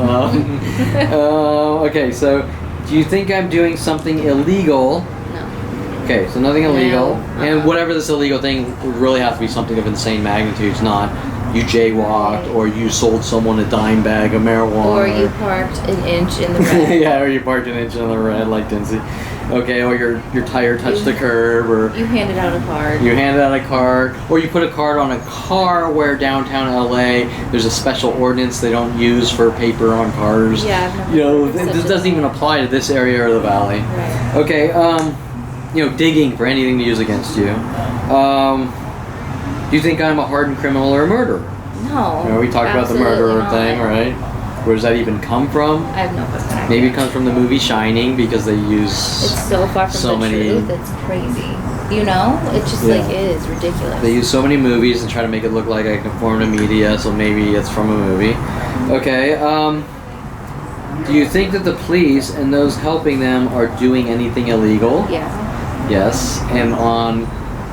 okay, so do you think I'm doing something illegal? No. Okay, so nothing illegal, No. and whatever this illegal thing would really have to be something of insane magnitude. It's not you jaywalked or you sold someone a dime bag of marijuana. Or you parked an inch in the red. Yeah, or you parked an inch in the red like Dincy. Okay, or your tire touched the curb, or You handed out a card. you handed out a card, or you put a card on a car where downtown LA there's a special ordinance they don't use for paper on cars. Yeah, I've never You know, heard of this such a doesn't even apply to this area or the valley. Right. Okay, you know, digging for anything to use against you. Do you think I'm a hardened criminal or a murderer? No. You know, we talked about the absolutely murderer not. thing, right? Where does that even come from? I have no fucking idea. Maybe it comes from the movie Shining because they use It's so far from so the many. truth, it's crazy. You know? It just Yeah. like it is ridiculous. They use so many movies and try to make it look like I conform to media, so maybe it's from a movie. Okay, do you think that the police and those helping them are doing anything illegal? Yeah. Yes. And on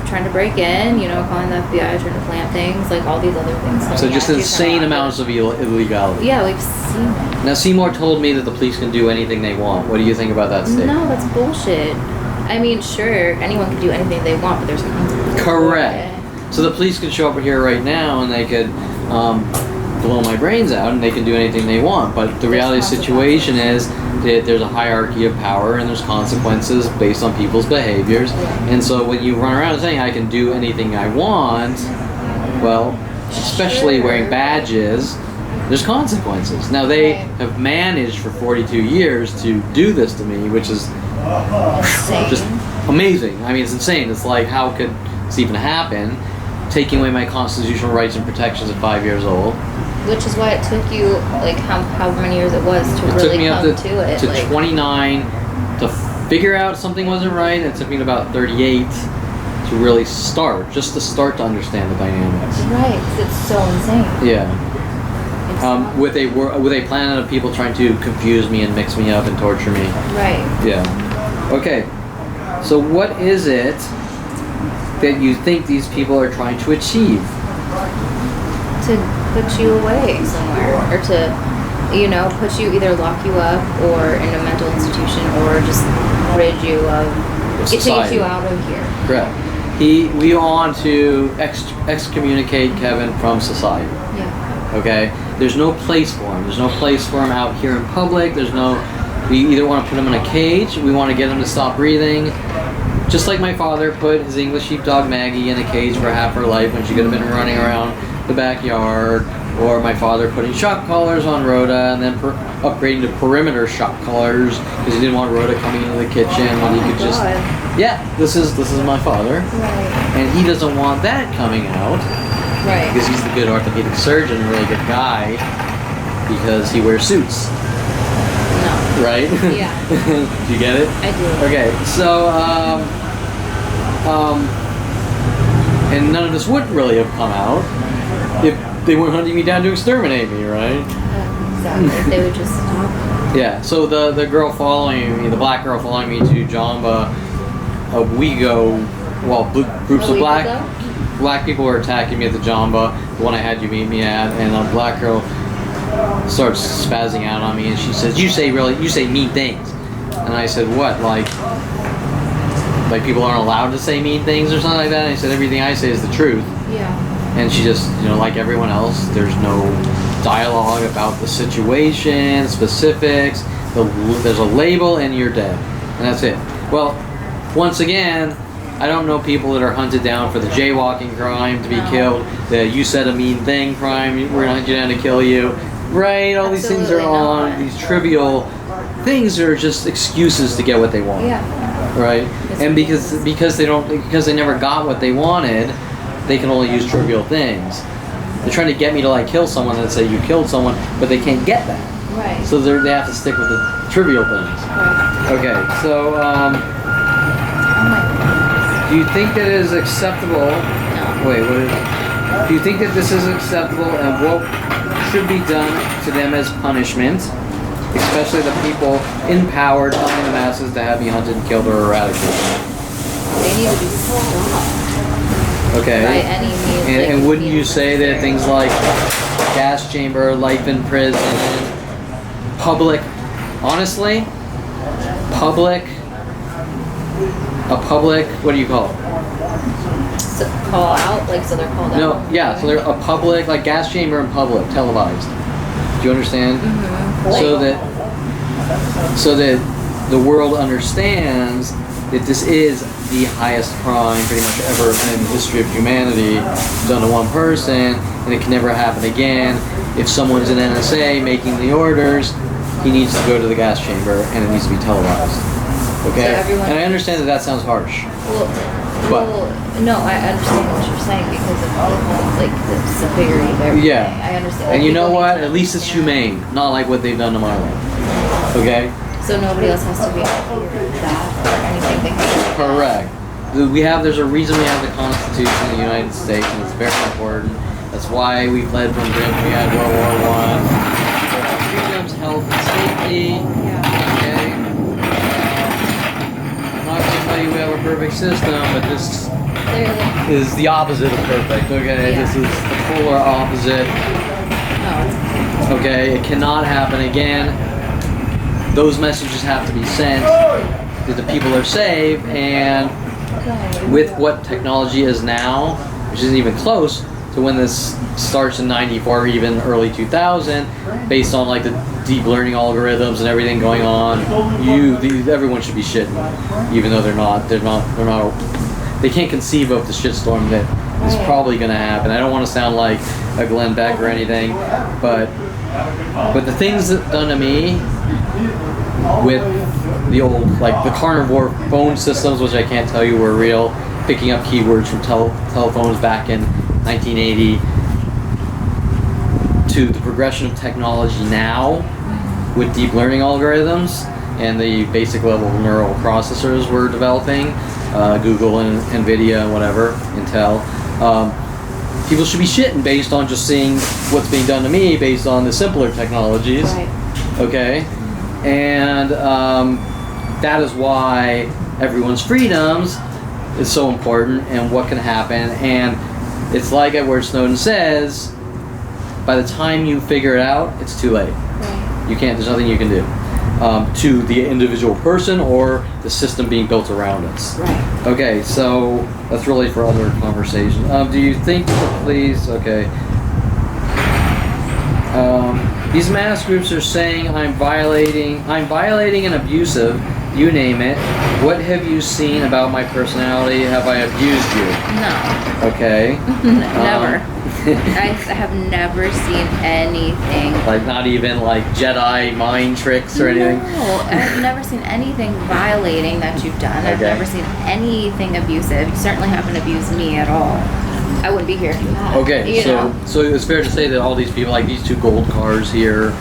trying to break in, calling the FBI, trying to plant things, like all these other things. So just insane amounts of illegality. Yeah, we've seen it. Now Seymour told me that the police can do anything they want. What do you think about that statement? No, that's bullshit. I mean, sure, anyone can do anything they want, but there's consequences. Correct. So the police could show up here right now and they could blow my brains out and they can do anything they want. But the reality of the situation is that there's a hierarchy of power and there's consequences based on people's behaviors. And so when you run around saying I can do anything I want, well, especially wearing badges, there's consequences. Now they have managed for 42 years to do this to me, which is just amazing. I mean, it's insane. It's like, how could this even happen? Taking away my constitutional rights and protections at 5 years old. Which is why it took you, like, how many years it was to really come to it. To 29 to figure out something wasn't right. It took me to about 38 to really start, just to start to understand the dynamics. Right, 'cause it's so insane. Yeah. With a planet of people trying to confuse me and mix me up and torture me. Right. Yeah. Okay. So what is it that you think these people are trying to achieve? To put you away somewhere, or to, put you, either lock you up or in a mental institution, or just rid you of, get you out of here. Correct. We want to excommunicate Kevin from society. Yeah. Okay? There's no place for him. There's no place for him out here in public. We either want to put him in a cage, we want to get him to stop breathing. Just like my father put his English sheepdog Maggie in a cage for half her life when she could have been running around the backyard, or my father putting shock collars on Rhoda and then upgrading to perimeter shock collars because he didn't want Rhoda coming into the kitchen when he could just. Yeah, this is my father, Right. and he doesn't want that coming out. Right. Because he's the good orthopedic surgeon, really good guy, because he wears suits. No. Right? Yeah. Do you get it? I do. Okay, so, and none of this would really have come out if they weren't hunting me down to exterminate me, right? Exactly. They would just stop. Yeah, so the girl following me, the black girl following me to Jamba, groups of black people were attacking me at the Jamba, the one I had you meet me at, and a black girl starts spazzing out on me, and she says, you say mean things. And I said, what, like people aren't allowed to say mean things or something like that? And I said, everything I say is the truth. Yeah. And she just, like everyone else, there's no dialogue about the situation, specifics, there's a label and you're dead. And that's it. Well, once again, I don't know people that are hunted down for the jaywalking crime to be killed, the you said a mean thing crime, we're gonna hunt you down to kill you. Right, all these things are on, these trivial things are just excuses to get what they want. Yeah. Right? And because they never got what they wanted, they can only use trivial things. They're trying to get me to kill someone and say you killed someone, but they can't get that. Right. So they have to stick with the trivial things. Right. Okay, so Oh my do you think that it is acceptable? No. Wait, what is? Do you think that this is acceptable, and what should be done to them as punishment, especially the people in power telling the masses to have me hunted and killed or eradicated? They need to be stopped. Okay. By any means. And wouldn't you say that things like gas chamber, life in prison, public, honestly, what do you call it? So call out, so they're called out? No, yeah, so they're a public, like gas chamber in public, televised. Do you understand? Mm-hmm. So that the world understands that this is the highest crime pretty much ever in the history of humanity done to one person, and it can never happen again. If someone's in NSA making the orders, he needs to go to the gas chamber, and it needs to be televised. Okay? So and I understand that sounds harsh. No, I understand what you're saying because of the severity of everything. Yeah. I understand. And you know what? At least it's humane, not like what they've done to my life. Okay? So nobody else has to be that or anything they can. Correct. There's a reason we have the Constitution of the United States, and it's very important. That's why we fled from Britain. We had World War I. Freedom's health and safety. Okay. I'm not going to tell you we have a perfect system, but just Clearly. is the opposite of perfect. Okay, Yeah. this is the polar opposite. No, Okay, it cannot happen again. Those messages have to be sent to the people they're saved, and with what technology is now, which isn't even close to when this starts in 94 or even early 2000, based on like the deep learning algorithms and everything going on, everyone should be shitting, even though they're not, they can't conceive of the shitstorm that is probably going to happen. I don't want to sound like a Glenn Beck or anything, but the things that done to me with the old, like the carnivore phone systems, which I can't tell you were real, picking up keywords from telephones back in 1980, to the progression of technology now with deep learning algorithms and the basic level neural processors we're developing, Google and NVIDIA, whatever, Intel. People should be shitting based on just seeing what's being done to me based on the simpler technologies. right. Okay? And that is why everyone's freedoms is so important and what can happen. And it's like Edward Snowden says, by the time you figure it out, it's too late. Right. You can't, there's nothing you can do to the individual person or the system being built around us. Right. Okay, so that's really for other conversation. Do you think the police, okay. These mass groups are saying I'm violating and abusive, you name it. What have you seen about my personality? Have I abused you? No. Okay. Never. I have never seen anything. Like not even like Jedi mind tricks or anything? No, I've never seen anything violating that you've done. I've Okay. never seen anything abusive. You certainly haven't abused me at all. I wouldn't be here if you had. Okay, you know? so it's fair to say that all these people, like these two gold cars here,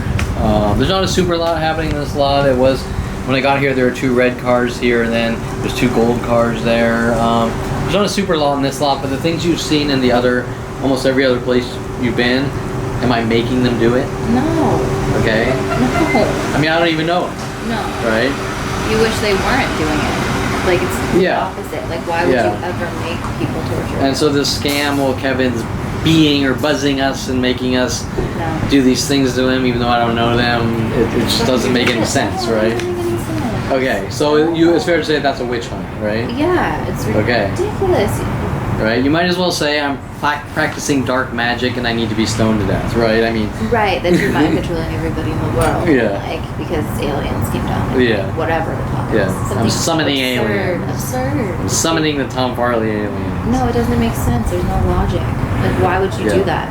there's not a super lot happening in this lot. It was, when I got here, there were two red cars here, and then there's two gold cars there. There's not a super lot in this lot, but the things you've seen in the other, almost every other place you've been, am I making them do it? No. Okay? No. I mean, I don't even know them, No. right? You wish they weren't doing it. Like, it's the Yeah. opposite. Like, why would Yeah. you ever make people torture? And so this scam, well, Kevin's being or buzzing us and making us No. do these things to him, even though I don't know them, it just doesn't make any sense, right? It doesn't make any sense. Okay, so it's fair to say that's a witch hunt, right? Yeah, it's Okay. ridiculous. Right? You might as well say I'm practicing dark magic and I need to be stoned to death, right? I mean, Right, that you're mind controlling everybody in the world. Yeah. Like, because aliens came down. and Yeah. Whatever the fuck. Yeah. Something I'm summoning absurd, aliens. Absurd. I'm summoning the Tom Farley alien. No, it doesn't make sense. There's no logic. Like, why would you Yeah. do that?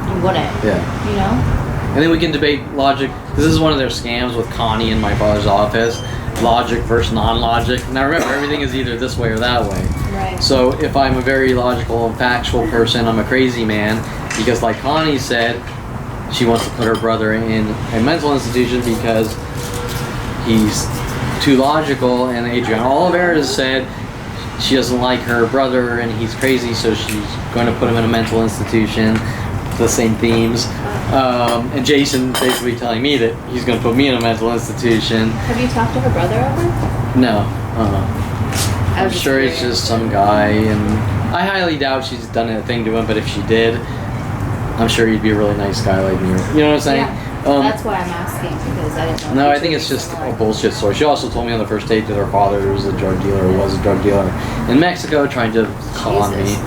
You wouldn't. Yeah. You know? And then we can debate logic. This is one of their scams with Connie in my father's office. Logic versus non-logic. Now remember, everything is either this way or that way. Right. So if I'm a very logical and factual person, I'm a crazy man, because like Connie said, she wants to put her brother in a mental institution because he's too logical, and Adrienne Oliver has said she doesn't like her brother and he's crazy, so she's going to put him in a mental institution. The same themes. And Jason basically telling me that he's going to put me in a mental institution. Have you talked to her brother over? No. I I'm was just sure it's curious. just some guy, and I highly doubt she's done a thing to him, but if she did, I'm sure he'd be a really nice guy like me. You know what I'm saying? Yeah. That's why I'm asking, because I didn't know. No, if I think you it's were just somewhere. a bullshit story. She also told me on the first date that her father was a drug dealer, or was a drug dealer in Mexico, trying to con me. Jesus.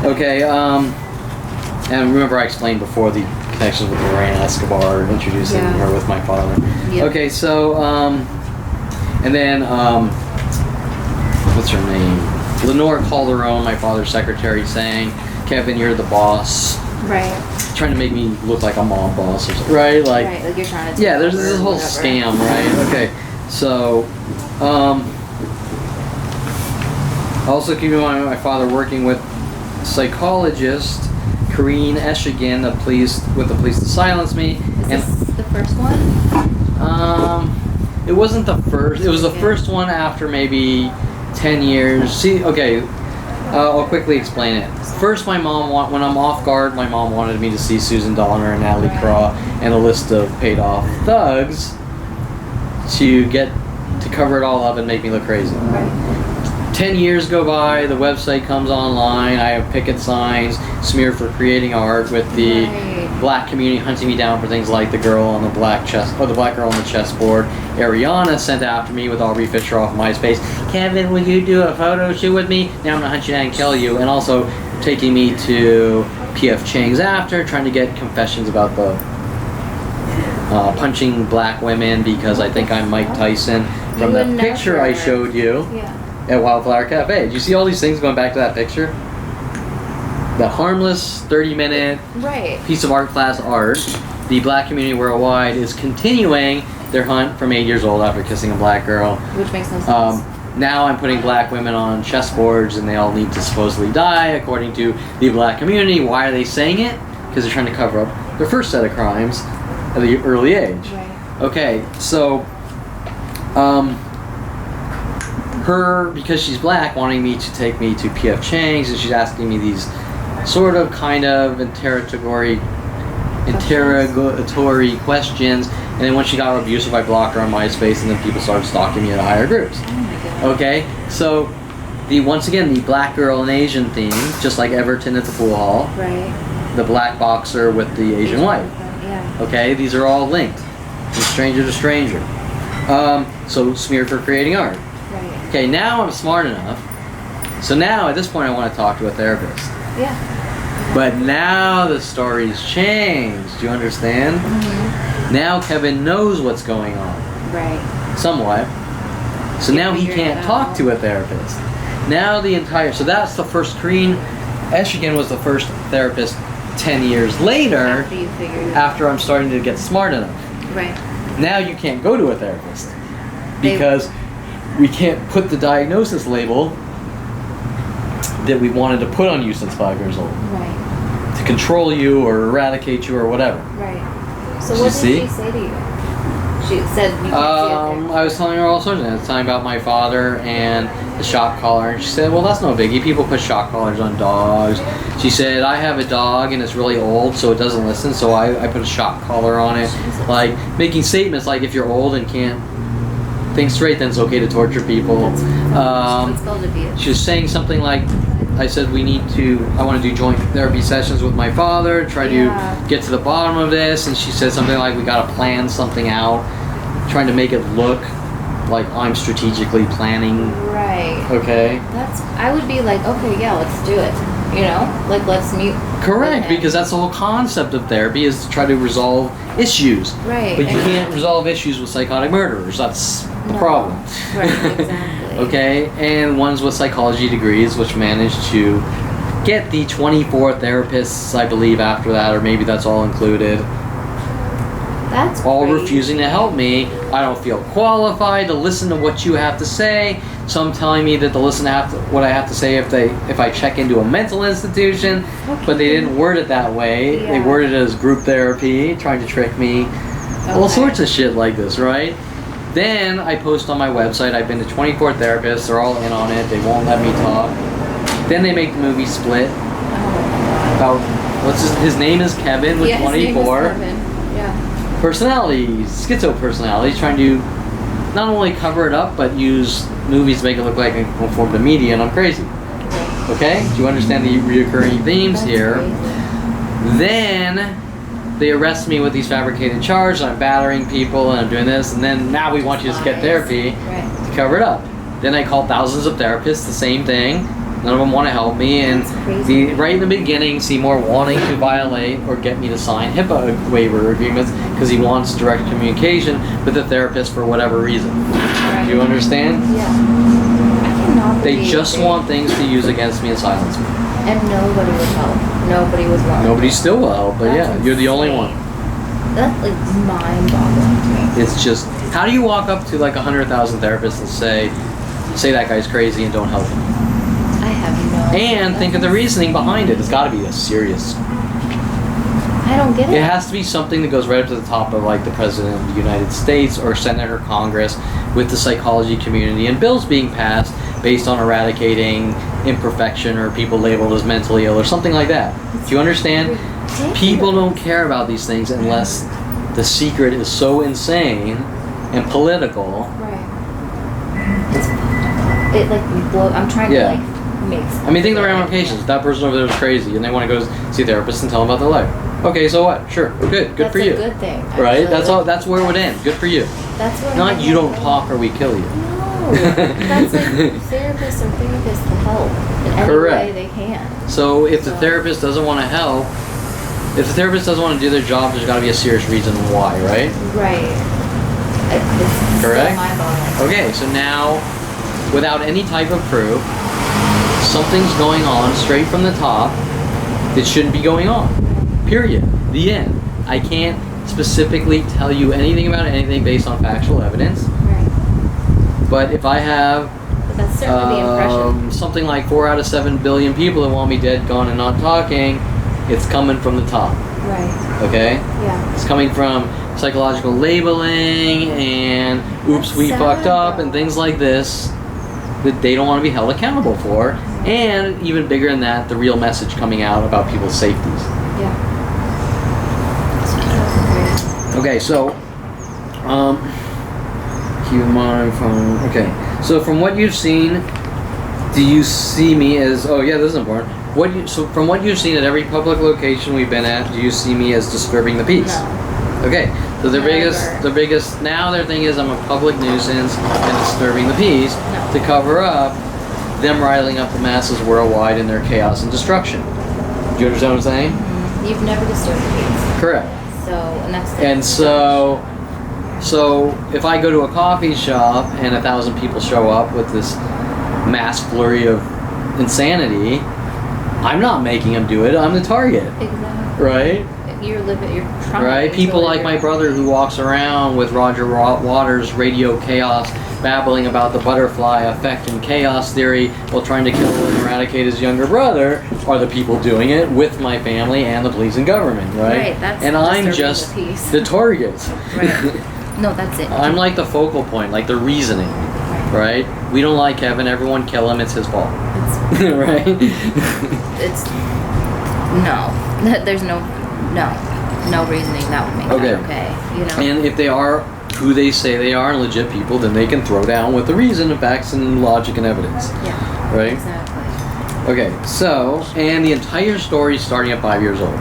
Okay, and remember I explained before the connections with Lorraine Escobar, introducing Yeah. her with my father. Yep. Okay, so, and then, what's her name? Lenore Calderon, my father's secretary, saying, Kevin, you're the boss. Right. Trying to make me look like a mob boss or something, right? Like, Right, like you're trying to yeah, take there's over this or whole whatever. scam, right? Okay, so, also keep in mind my father working with psychologist Karine Eshigan, with the police to silence me. Is And this the first one? it wasn't the first. It was the first one after maybe 10 years. See, okay, I'll quickly explain it. First, my mom when I'm off guard, my mom wanted me to see Susan Donner and Natalie Craw and a list of paid off thugs to cover it all up and make me look crazy. Right. 10 years go by, the website comes online, I have picket signs smeared for creating art with the black community hunting me down for things like the girl on the black chest, or the black girl on the chessboard. Ariana sent after me with Aubrey Fisher off MySpace. Kevin, will you do a photo shoot with me? Now I'm gonna hunt you down and kill you. And also taking me to P.F. Chang's after, trying to get confessions about the punching black women because I think I'm Mike Tyson from that picture I showed you. Yeah. At Wildflower Cafe. Do you see all these things going back to that picture? The harmless 30-minute piece of art class art. The black community worldwide is continuing their hunt from 8 years old after kissing a black girl. Which makes no sense. Now I'm putting black women on chessboards and they all need to supposedly die according to the black community. Why are they saying it? Because they're trying to cover up their first set of crimes at the early age. Right. Okay, so her, because she's black, wanting me to take me to P.F. Chang's, and she's asking me these sort of kind of interrogatory questions, and then when she got abusive, I blocked her on MySpace, and then people started stalking me in higher groups. Oh my god. Okay, so once again the black girl and Asian theme, just like Everton at the pool hall. Right. The black boxer with the Asian wife. Yeah. Okay, these are all linked from stranger to stranger. So smeared for creating art. Right. Okay, now I'm smart enough. So now at this point I want to talk to a therapist. Yeah. But now the story's changed. Do you understand? Mm-hmm. Now Kevin knows what's going on. Right. Somewhat. So now he can't talk to a therapist. Now so that's the first screen. Estrogen was the first therapist 10 years later. After you figured it out. After I'm starting to get smart enough. Right. Now you can't go to a therapist. Because we can't put the diagnosis label that we wanted to put on you since 5 years old. Right. To control you or eradicate you or whatever. Right. So what did she say to you? She said you can't see it there. I was telling her all sorts of things. I was telling about my father and the shock collar, and she said, well, that's no biggie. People put shock collars on dogs. She said, I have a dog and it's really old, so it doesn't listen, so I put a shock collar on it. Jesus. Like, making statements like, if you're old and can't think straight, then it's okay to torture people. That's called abuse. She was saying something like, I said I want to do joint therapy sessions with my father, try to get to the bottom of this, and she said something like, we got to plan something out, trying to make it look like I'm strategically planning. Right. Okay. I would be like, okay, yeah, let's do it. You know? Like, let's meet. Correct, because that's the whole concept of therapy, is to try to resolve issues. Right. But you can't resolve issues with psychotic murderers. That's the problem. Right, exactly. Okay, and ones with psychology degrees, which managed to get the 24 therapists, I believe, after that, or maybe that's all included. That's all crazy. refusing to help me. I don't feel qualified to listen to what you have to say. Some telling me that to listen to what I have to say if I check into a mental institution, but they didn't word it that way. Yeah. They worded it as group therapy, trying to trick me. All sorts of shit like this, right? Then I post on my website, I've been to 24 therapists, they're all in on it, they won't let me talk. Then they make the movie Split. About, his name is Kevin with 24. His name is Kevin. Yeah. Personalities, schizo personalities, trying to not only cover it up, but use movies to make it look like I conform to media and I'm crazy. Okay? Do you understand the reoccurring themes here? Crazy. Then they arrest me with these fabricated charges, I'm battering people and I'm doing this, and then now we want you to get therapy to cover it up. Then I call thousands of therapists, the same thing. None of them want to help me, and right in the beginning, Seymour wanting to violate or get me to sign HIPAA waiver agreements because he wants direct communication with the therapist for whatever reason. Right. Do you understand? Yeah. I cannot They believe just want things to use against me and silence me. And nobody would help. Nobody was willing. Nobody still will, but That's you're the only one. That's like mind-boggling to me. It's just, how do you walk up to like 100,000 therapists and say that guy's crazy and don't help him? I have no And idea. think of the reasoning behind it. It's got to be a serious. I don't get it. It has to be something that goes right up to the top of like the President of the United States or Senate or Congress with the psychology community and bills being passed based on eradicating imperfection or people labeled as mentally ill or something like that. Do you understand? Ridiculous. People don't care about these things unless the secret is so insane and political. Right. It's fucked up. it like I'm trying Yeah. to like make. I mean, think of the ramifications. That person over there is crazy, and they want to go see a therapist and tell them about their life. Okay, so what? Sure, good That's for a you. good thing. Right? Actually. That's all. That's where it would end. Good for you. That's what. Not you don't talk or we kill you. No, that's like therapists to help in any Correct. way they can. So if the therapist doesn't want to help, if the therapist doesn't want to do their job, there's got to be a serious reason why, right? Right. It's Correct. still mind-boggling. Okay, so now, without any type of proof, something's going on straight from the top that shouldn't be going on. Period. The end. I can't specifically tell you anything about anything based on factual evidence. Right. But if I have But that's certainly the impression. something like 4 out of 7 billion people that want me dead, gone, and not talking, it's coming from the top. Right. Okay? Yeah. It's coming from psychological labeling and oops, we Sad, fucked up and though. things like this that they don't want to be held accountable for. And even bigger than that, the real message coming out about people's safeties. Yeah. Okay, so keep in mind from what you've seen, do you see me as this is important. From what you've seen at every public location we've been at, do you see me as disturbing the peace? No. Okay, so the Never. biggest now their thing is I'm a public nuisance and disturbing the peace No. to cover up them riling up the masses worldwide in their chaos and destruction. Do you understand what I'm saying? You've never disturbed the peace. Correct. So, and that's the And so if I go to a coffee shop and 1,000 people show up with this mass flurry of insanity, I'm not making them do it. I'm the target, Exactly. right? You're trying. Right? People to like live my your- brother who walks around with Roger Waters' radio chaos, babbling about the butterfly effect and chaos theory while trying to kill and eradicate his younger brother, are the people doing it with my family and the police and government, right? Right, that's and I'm disturbing just the peace. the target. Right. No, that's it. I'm like the focal point, like the reasoning, right? We don't like Kevin, everyone kill him, it's his fault. Right? It's no. There's no reasoning that would make that okay. You know. And if they are who they say they are and legit people, then they can throw down with the reason and facts and logic and evidence. Yeah. Right? Exactly. Okay, so, and the entire story starting at 5 years old.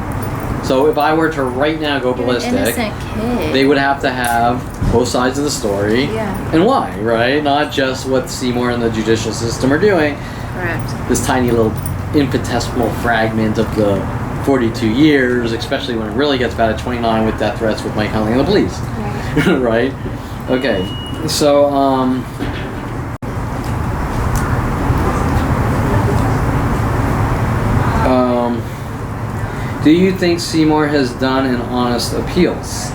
So if I were to right now go You're an ballistic, innocent kid. they would have to have both sides of the story. Yeah. And why, right? Not just what Seymour and the judicial system are doing. Correct. This tiny little infinitesimal fragment of the 42 years, especially when it really gets bad at 29 with death threats with Mike Huntley and the police. Right. Right? Okay. So, do you think Seymour has done an honest appeals?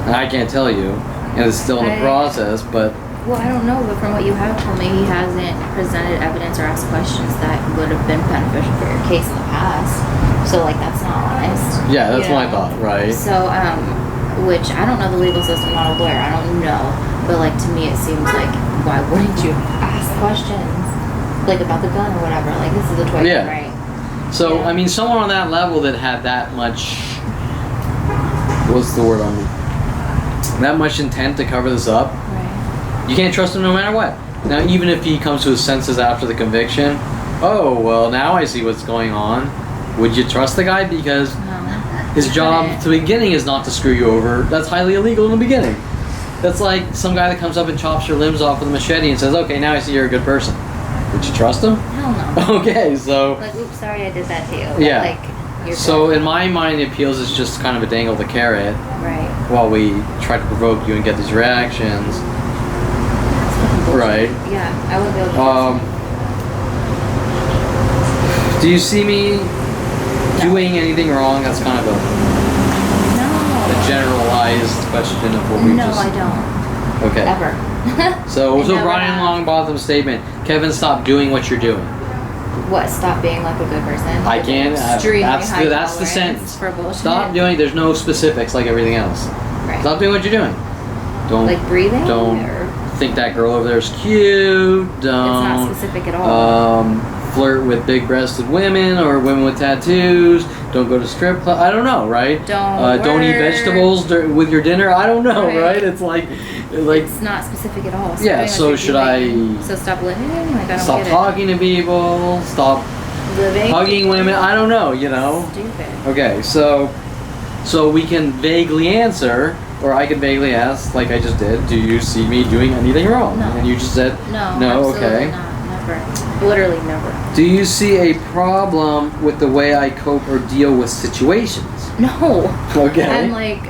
And I can't tell you, and it's still in the process, but Well, I don't know, but from what you have told me, he hasn't presented evidence or asked questions that would have been beneficial for your case in the past. So, like, that's not honest. yeah, that's you what I know? thought, right? So, which I don't know the legal system, I'm not a lawyer, I don't know. But, like, to me, it seems like, why wouldn't you ask questions? Like, about the gun or whatever. Like, this is a toy Yeah. gun, right? So, Yeah. I mean, someone on that level that had that much, what's the word that much intent to cover this up, Right. you can't trust him no matter what. Now, even if he comes to his senses after the conviction, oh, well, now I see what's going on. Would you trust the guy? Because No. his job at the beginning is not to screw you over. That's highly illegal in the beginning. That's like some guy that comes up and chops your limbs off with a machete and says, okay, now I see you're a good person. Would you trust him? Hell no. Okay, so... Like, oops, sorry I did that to you. Yeah. Like, you're So good. in my mind, the appeals is just kind of a dangle the carrot Right. while we try to provoke you and get these reactions. That's fucking bullshit. Right. Yeah, I wouldn't be able to Do you see me doing anything wrong? That's kind of a No. generalized question of what we No, just... I don't. Okay. Ever. So I never Brian have. Longbottom's statement, Kevin, stop doing what you're doing. What? Stop being like a good person? I can't. Extremely That's high the tolerance sentence. for bullshit. Stop doing. There's no specifics like everything else. Right. Stop doing what you're doing. Don't Like breathing? Don't Or think that girl over there is cute. Don't. it's not specific at all. flirt with big-breasted women or women with tattoos. Don't go to strip club. I don't know, right? Don't eat vegetables with your dinner. I don't know, right? It's like it's not specific at all. Yeah. So should I? So stop living. Like I don't stop get talking to people. Stop living. Hugging women. I don't know. You know. Stupid. Okay. So we can vaguely answer, or I can vaguely ask, like I just did. Do you see me doing anything wrong? No. And you just said no. No. Absolutely Okay. Not. Never. Literally never. Do you see a problem with the way I cope or deal with situations? No. Okay. I'm like,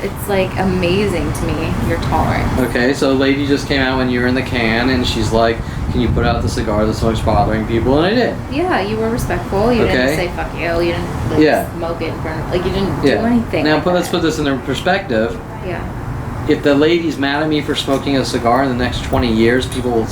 it's like amazing to me. You're tolerant. Okay, so a lady just came out when you were in the can, and she's like, "Can you put out the cigar that's so much bothering people?" And I did. Yeah, you were respectful. You didn't say fuck you. You didn't smoke it in front of, like you didn't do anything. Now, like let's put this in perspective. Yeah. If the lady's mad at me for smoking a cigar in the next 20 years, people will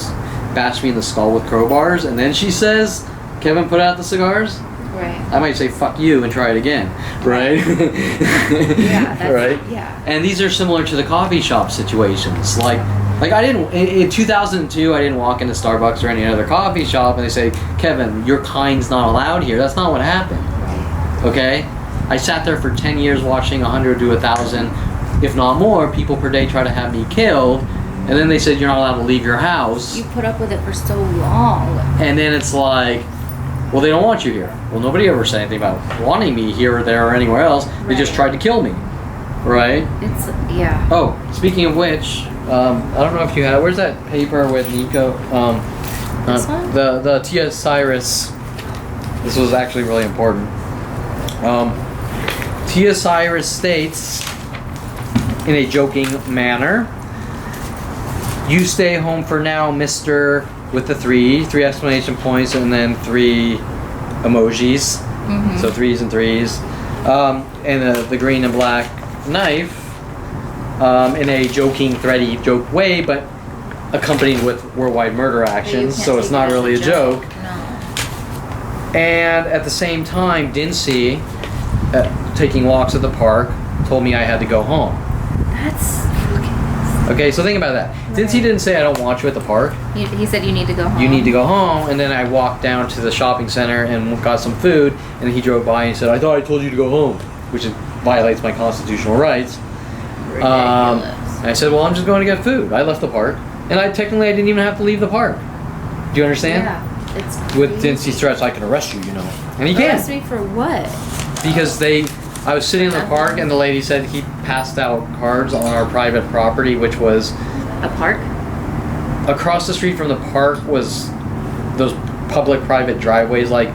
bash me in the skull with crowbars, and then she says, "Kevin, put out the cigars." Right. I might say "fuck you" and try it again, right? Yeah. That's, right. Yeah. And these are similar to the coffee shop situations. Like I didn't in 2002. I didn't walk into Starbucks or any other coffee shop and they say, "Kevin, your kind's not allowed here." That's not what happened. Right. Okay. I sat there for 10 years watching 100 to 1,000, if not more, people per day try to have me killed. And then they said you're not allowed to leave your house. You put up with it for so long. And then it's like, well, they don't want you here. Well, nobody ever said anything about wanting me here or there or anywhere else. They just tried to kill me. Right? It's, yeah. Oh, speaking of which, I don't know if you have, where's that paper with Nico? This one? The Tia Cyrus. This was actually really important. Tia Cyrus states, in a joking manner, "You stay home for now, mister," with the three exclamation points and then 3 emojis. Mm-hmm. So 3s and 3s. And the green and black knife in a joking, thready joke way, but accompanied with worldwide murder actions. So it's not really a joke. No. And at the same time, Dincy, taking walks at the park, told me I had to go home. That's fucking... Okay, so think about that. Dincy didn't say I don't want you at the park. He said you need to go home. You need to go home, and then I walked down to the shopping center and got some food, and he drove by and said, "I thought I told you to go home," which violates my constitutional rights. Ridiculous. And I said, "Well, I'm just going to get food." I left the park, and I didn't even have to leave the park. Do you understand? Yeah. It's With Dincy's threats, I can arrest you, you know. And he Arrest can't. me for what? Because I was sitting in the park, and the lady said he passed out cards on our private property, which was... A park? Across the street from the park was those public-private driveways, like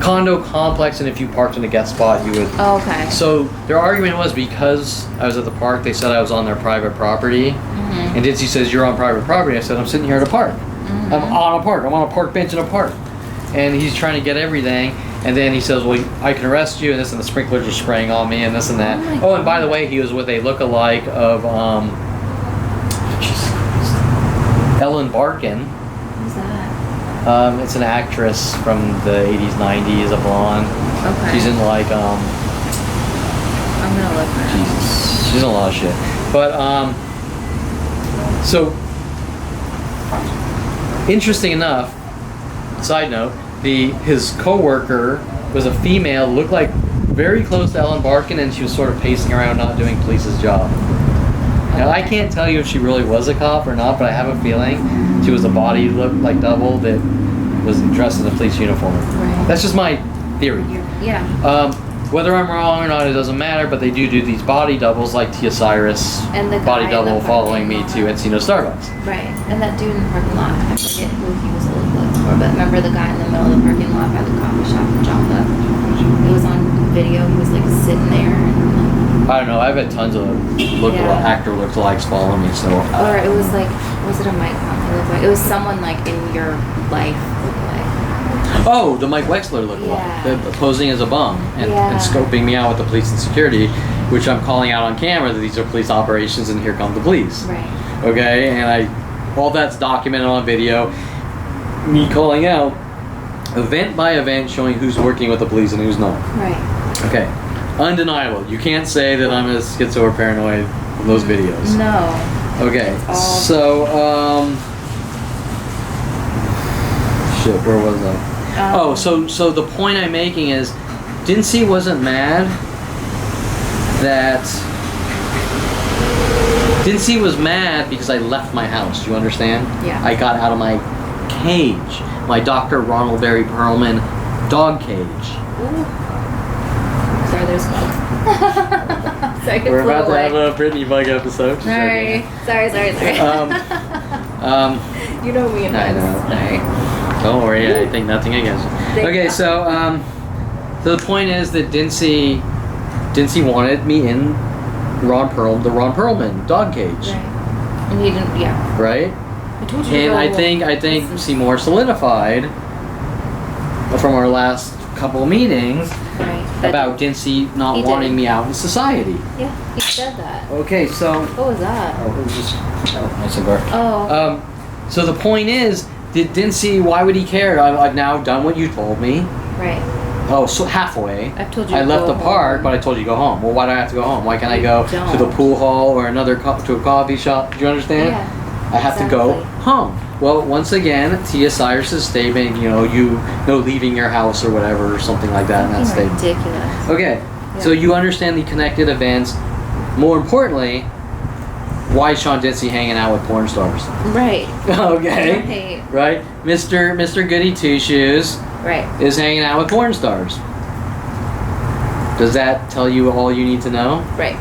condo complex, and if you parked in a guest spot, you would... Oh, okay. So their argument was because I was at the park, they said I was on their private property. Mm-hmm. And Dincy says, "You're on private property." I said, "I'm sitting here at a park. Mm-hmm. I'm on a park. I'm on a park bench in a park." And he's trying to get everything. And then he says, "Well, I can arrest you," and this, and the sprinklers are spraying on me, and this and that. Oh, and by the way, he was with a look-alike of Ellen Barkin. Who's that? It's an actress from the 80s, 90s, a blonde. Okay. She's in like I'm gonna look her up. Jesus, she's in a lot of shit. But so interesting enough. Side note: his coworker was a female, looked like very close to Ellen Barkin, and she was sort of pacing around, not doing police's job. Now I can't tell you if she really was a cop or not, but I have a feeling she was a body look like double that was dressed in a police uniform. Right. That's just my theory. Yeah. Whether I'm wrong or not, it doesn't matter, but they do these body doubles like Tia Cyrus And the body guy in double the following me parking to lot. Encino Starbucks. Right. And that dude in the parking lot, I forget who he was a little bit for, but remember the guy in the middle of the parking lot by the coffee shop in Joppa? It was on video. He was like sitting there and I don't know. I've had tons of actor lookalikes following me, so. or it was like, was it a Mike Conley look like? It was someone like in your life look like. Oh, the Mike Wexler lookalike, Yeah. posing as a bum and scoping me out with the police and security, which I'm calling out on camera that these are police operations and here come the police. Right. Okay, and all that's documented on video. Me calling out event by event, showing who's working with the police and who's not. Right. Okay, undeniable. You can't say that I'm a schizo or paranoid from those videos. No. Okay, All so Shit, where was I? So the point I'm making is, Dincy wasn't mad that... Dincy was mad because I left my house, do you understand? Yeah. I got out of my cage. My Dr. Ronald Barry Perlman dog cage. Ooh. Sorry, there's bugs. Sorry, it We're flew about away. to have a Brittany bug episode. Just Sorry. Sorry. You know me and I bugs. know. Sorry. Don't worry, I think nothing against you. Thank Okay, you. so the point is that Dincy wanted me in the Ron Perlman dog cage, Right. And he didn't. Yeah. right? I told you. And to go I think Seymour solidified from our last couple of meetings Right. That- about Dincy not He wanting did. me out in society. Yeah, he said that. Okay, so What was that? it was just my cigar. Oh. So the point is, Dincy, why would he care? I've now done what you told me. Right. Oh, so halfway. I've told you. I to left go the park, home. but I told you to go home. Well, why do I have to go home? Why can't I go to the Don't. pool hall or to a coffee shop? Do you understand? Yeah. I have to go exactly. home. Well, once again, Tia Cyrus's statement, leaving your house or whatever, or something like that in that Fucking statement. ridiculous. Okay, so Yeah. you understand the connected events. More importantly, why is Sean Dincy hanging out with porn stars? Right. Okay, right? Mr. Goody Two Shoes Right. is hanging out with porn stars. Does that tell you all you need to know? Right.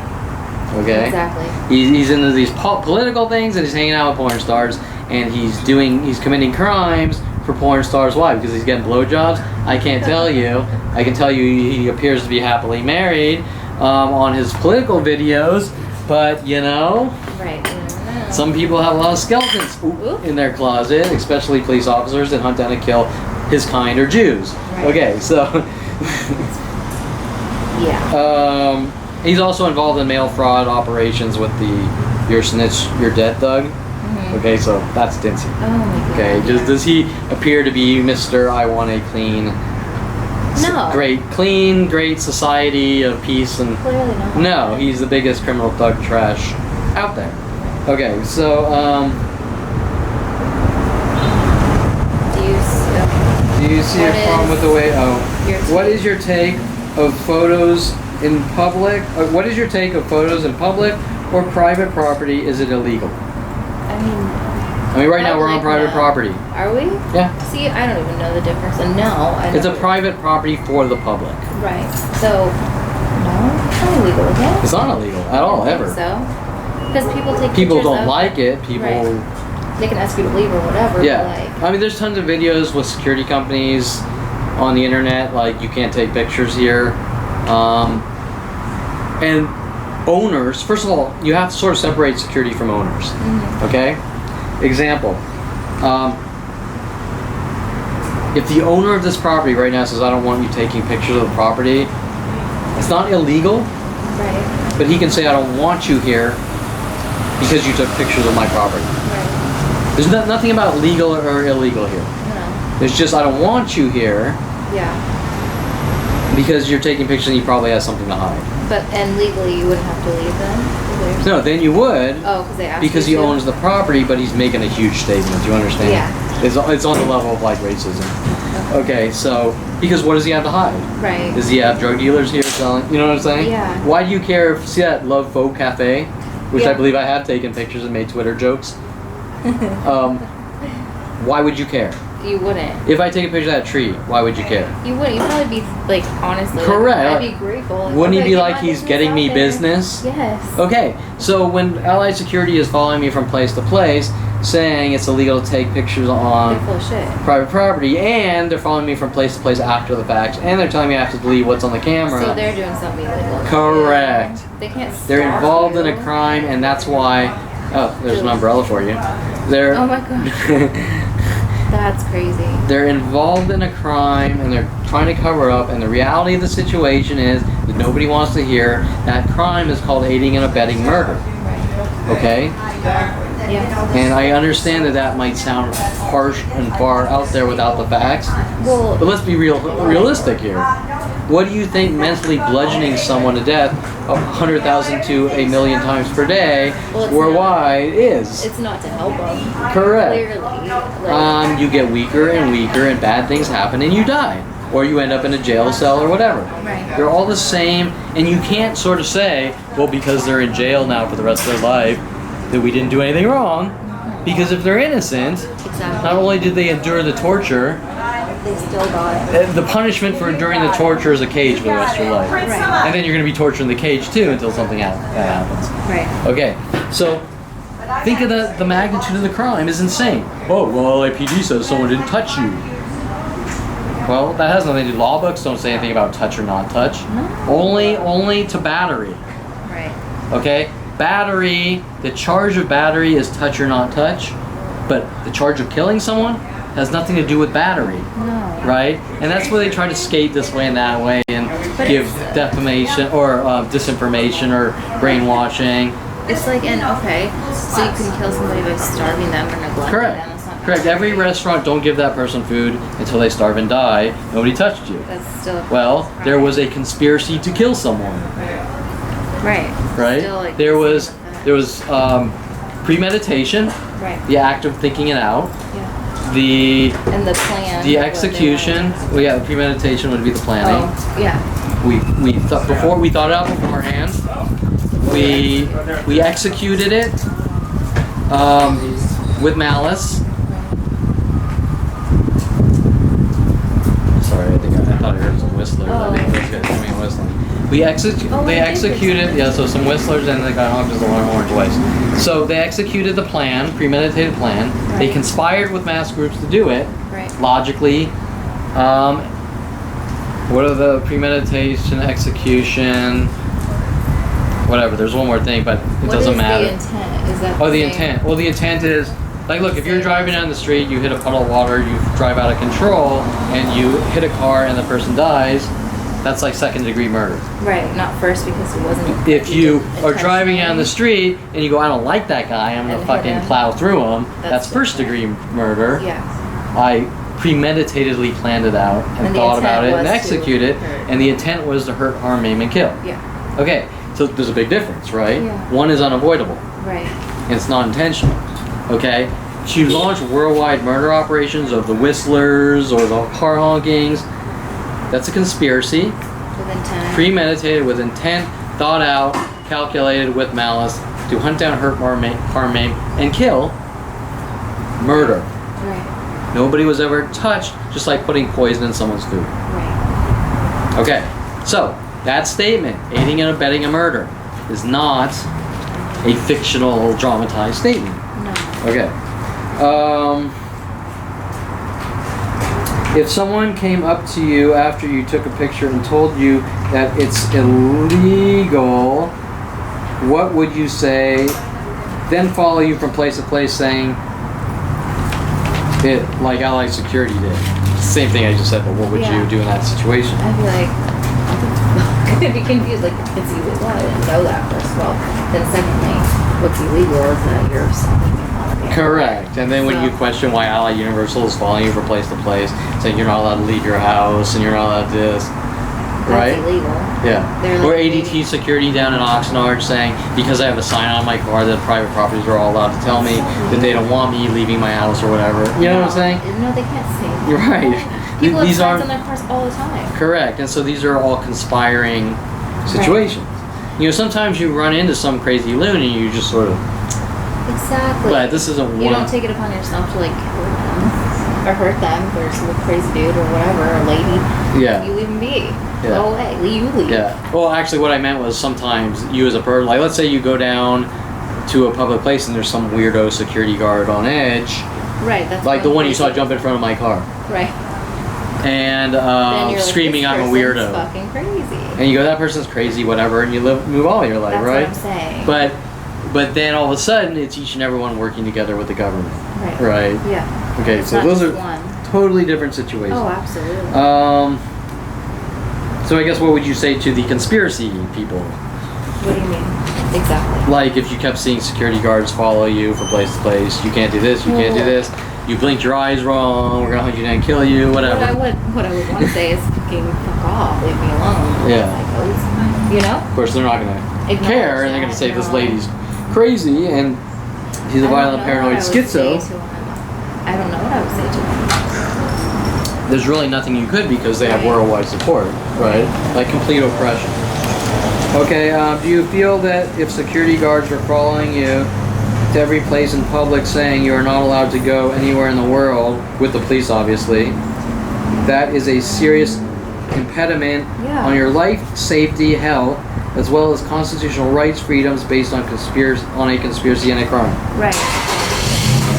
Okay. Exactly. He's into these political things and he's hanging out with porn stars and he's committing crimes for porn stars. Why? Because he's getting blowjobs? I can't tell you. I can tell you he appears to be happily married on his political videos, but Right. You never know. some people have a lot of skeletons in their closet, especially police officers that hunt down and kill his kind or Jews. Right. Okay, so Yeah. he's also involved in mail fraud operations with the Your Snitch, Your Dead Thug. Mhm. Okay, so that's Dincy. Oh my god. Okay, yeah. does he appear to be Mr. I want a clean, No. great society of peace and... Clearly not. No, he's the biggest criminal thug trash out there. Okay, so, do you see a What problem is with the way... What take? is your take of photos in public? What is your take of photos in public or private property? Is it illegal? I I mean, right now we're on Public, private no. property. are we? Yeah. See, I don't even know the difference. And no, I It's a don't. private property for the public. Right. So, no, it's not illegal, is it? It's not illegal at all, I don't ever. think so. Because people take People pictures don't of like it. People... Right. They can ask you to leave or whatever. Yeah. But like, I mean, there's tons of videos with security companies on the internet, like you can't take pictures here. And owners, first of all, you have to sort of separate security from owners. mhm. Okay? Example. If the owner of this property right now says, I don't want you taking pictures of the property, it's not illegal, Right. but he can say, I don't want you here because you took pictures of my property. Right. There's nothing about legal or illegal here. No. It's just, I don't want you here Yeah. because you're taking pictures and he probably has something to hide. And legally, you wouldn't have to leave then? No, then you would, Oh, because they asked because he you to? owns the property, but he's making a huge statement. Do you understand? Yeah. It's on the level of like racism. Okay, so because what does he have to hide? Right. Does he have drug dealers here selling? You know what I'm saying? Yeah. Why do you care if see that Love Faux Cafe, which I Yeah. believe I have taken pictures and made Twitter jokes. Why would you care? You wouldn't. If I take a picture of that tree, why would you care? You wouldn't. You'd probably be, like, honestly. Correct. Like, I'd be grateful. Like, Wouldn't he okay, be get like my he's business getting out me there. business? Yes. Okay, so when Allied Security is following me from place to place, saying it's illegal to take pictures They're on full of shit. private property, and they're following me from place to place after the fact, and they're telling me I have to delete what's on the camera. So they're doing something illegal. Correct. They can't They're stop involved in you. a crime, and that's why. Oh, there's an umbrella for you. They're. Oh my god. That's crazy. They're involved in a crime, and they're trying to cover up. And the reality of the situation is that nobody wants to hear that crime is called aiding and abetting murder. Right. Okay. Yeah. And I understand that might sound harsh and far out there without the facts. Well, But let's be realistic here. What do you think mentally bludgeoning someone to death 100,000 to 1,000,000 times per day Well, it's worldwide is? it's not to help them. Correct. Clearly. Like, You get weaker and weaker, and bad things happen, and you die, or you end up in a jail cell or whatever. Right. They're all the same, and you can't sort of say, well, because they're in jail now for the rest of their life, that we didn't do anything wrong. Because if they're innocent, exactly. not only did they endure the torture, They still got it. the punishment for enduring the torture is a cage for the rest of your life. Right. And then you're going to be tortured in the cage too until something bad happens. Right. Okay, so think of the magnitude of the crime is insane. Oh, well, LAPD says someone didn't touch you. Well, that has nothing to do. Law books don't say anything about touch or not touch. No. Only to battery. Right. Okay? Battery, the charge of battery is touch or not touch, but the charge of killing someone has nothing to do with battery. No. Right? And that's where they try to skate this way and that way and give defamation or disinformation or brainwashing. It's like, okay, so you can kill somebody by starving them or neglecting Correct. them. That's not Correct. Every restaurant, don't give that person food until they starve and die. Nobody touched you. That's still. Well, there was a conspiracy to kill someone. Right. Right? Still, like, There was premeditation, Right. the act of thinking it out, Yeah. the And the plan. the of what they execution. wanted. Well, yeah, the premeditation would be the planning. Oh, yeah. We thought before we thought it out beforehand. We executed it with malice. Sorry, I thought I heard some whistlers. I think those guys coming and whistling. They executed, yeah, so some whistlers and they got honked as alarm horn twice. So they executed the plan, premeditated plan. They Right. conspired with mass groups to do it, Right. logically. What are the premeditation, execution, whatever, there's one more thing, but it doesn't matter. What is the intent? Is that Oh, the same? intent. Well, the intent is, like, look, if you're driving down the street, you hit a puddle of water, you drive out of control, and you hit a car and the person dies, that's like second-degree murder. Right, not first because it wasn't. If you are intentional. driving down the street and you go, I don't like that guy, I'm gonna And hit fucking him. plow through him, that's different. first-degree murder. Yes. I premeditatedly planned it out and And the thought about it intent and was to executed it, hurt. and the intent was to hurt, harm, maim, and kill. Yeah. Okay, so there's a big difference, right? Yeah. One is unavoidable. Right. It's not intentional. Okay? She launched worldwide murder operations of the whistlers or the car honkings. That's a conspiracy, With intent. premeditated with intent, thought out, calculated with malice to hunt down, hurt, harm, maim, and kill. Murder. Right. Nobody was ever touched, just like putting poison in someone's food. Right. Okay, so that statement, aiding and abetting a murder, is not a fictional, dramatized statement. No. Okay. If someone came up to you after you took a picture and told you that it's illegal, what would you say? Then follow you from place to place saying it like Allied Security did. Same thing I just said, but what would Yeah. you do in that situation? I'd be like, what the fuck? I'd be confused. Like, it's illegal. I didn't know that, first of all. Then, secondly, what's illegal is that you're stopping me on the Correct. And then when So- you question why Allied Universal is following you from place to place, saying you're not allowed to leave your house and you're not allowed to this, right? That's illegal. Yeah. They're Or like ADT security down in Oxnard saying, because I have a sign on my car that private properties are all allowed to tell me that they don't want me leaving my house or whatever. You know what I'm saying? No, they can't say that. You're right. People have These signs aren't- on their cars all the time. Correct. And so these are all conspiring situations. You know, sometimes you run into some crazy loon and you just sort of, Exactly. but this isn't You one. don't take it upon yourself to, like, kill them. Or hurt them. If there's some crazy dude or whatever, or lady. Yeah. You leave them be. Yeah. Go away. You leave. Yeah. Well, actually, what I meant was sometimes you as a person, like let's say you go down to a public place and there's some weirdo security guard on edge, Right. That's like the one you saw crazy. jump in front of my car, Right. and Then you're like, screaming, this "I'm a person's weirdo," fucking crazy. and you go, "That person's crazy," whatever, and you move on with your life, That's right? what I'm saying. But then all of a sudden, it's each and everyone working together with the government, Right. right? Yeah. Okay, It's so not those just are one. totally different situations. Oh, absolutely. So I guess what would you say to the conspiracy people? What do you mean? Exactly. Like if you kept seeing security guards follow you from place to place, you can't do this, you can't do this. You blinked your eyes wrong, we're gonna hunt you down and kill you, whatever. What I would want to say is fucking fuck off, leave me alone. Yeah. Psychos, you know? Of course, they're not gonna Acknowledge care, and they're gonna that, say this no. lady's crazy and she's a violent, paranoid schizo. I don't know what I would say to him. There's really nothing you could because they have worldwide support, right? Like complete oppression. Okay, do you feel that if security guards were following you to every place in public saying you are not allowed to go anywhere in the world, with the police obviously, that is a serious impediment on your life, safety, health, as well as constitutional rights, freedoms based on a conspiracy and a crime? Right.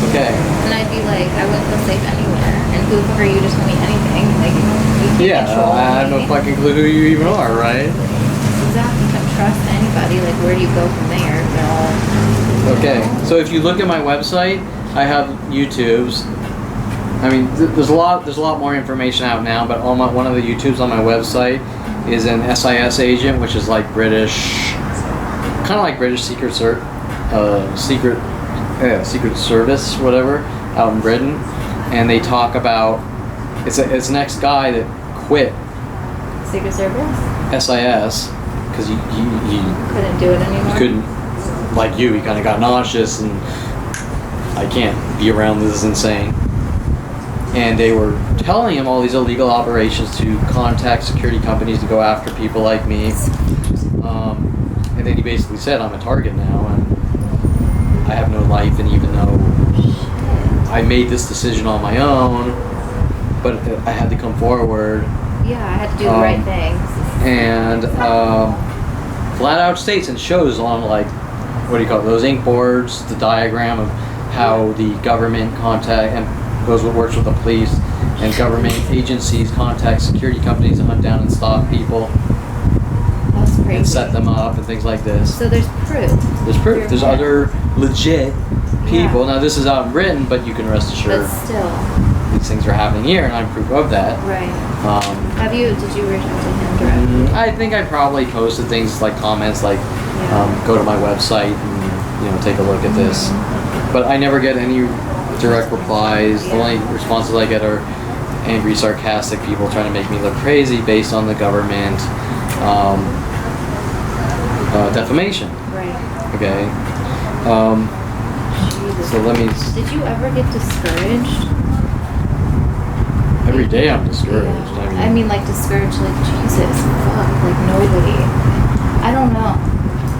Okay. And I'd be like, I wouldn't feel safe anywhere. And who the fuck are you to tell me anything? Like, you can't control I have no me. fucking clue who you even are, right? Exactly. You can't trust anybody. Like, where do you go from there? Okay, so if you look at my website, I have YouTubes. I mean, there's a lot more information out now, but one of the YouTubes on my website is an SIS agent, which is like British, kind of like British Secret Service, whatever, out in Britain, and they talk about it's an ex-guy that quit Secret Service? SIS because he Couldn't do it anymore? he couldn't. Like you, he kind of got nauseous and I can't be around this, is insane. And they were telling him all these illegal operations to contact security companies to go after people like me. And then he basically said, I'm a target now and I have no life, and even though I made this decision on my own, but I had to come forward. Yeah, I had to do the right things. And flat out states and shows on like, what do you call it, those ink boards, the diagram of how the government works with the police and government agencies contact security companies to hunt down and stalk people. That's crazy. And set them up and things like this. So there's proof. There's proof. There's other legit people. Yeah. Now this is out in Britain, but you can rest assured But still. these things are happening here, and I'm proof of that. Right. Did you reach out to him directly? I think I probably posted things like comments like, go to my website and take a look at this. But I never get any direct replies. The only responses I get are angry, sarcastic people trying to make me look crazy based on the government defamation. Right. Okay. Jesus. So let me. Did you ever get discouraged? Every day I'm discouraged. Yeah. I mean, like discouraged, like Jesus, fuck, like nobody. I don't know.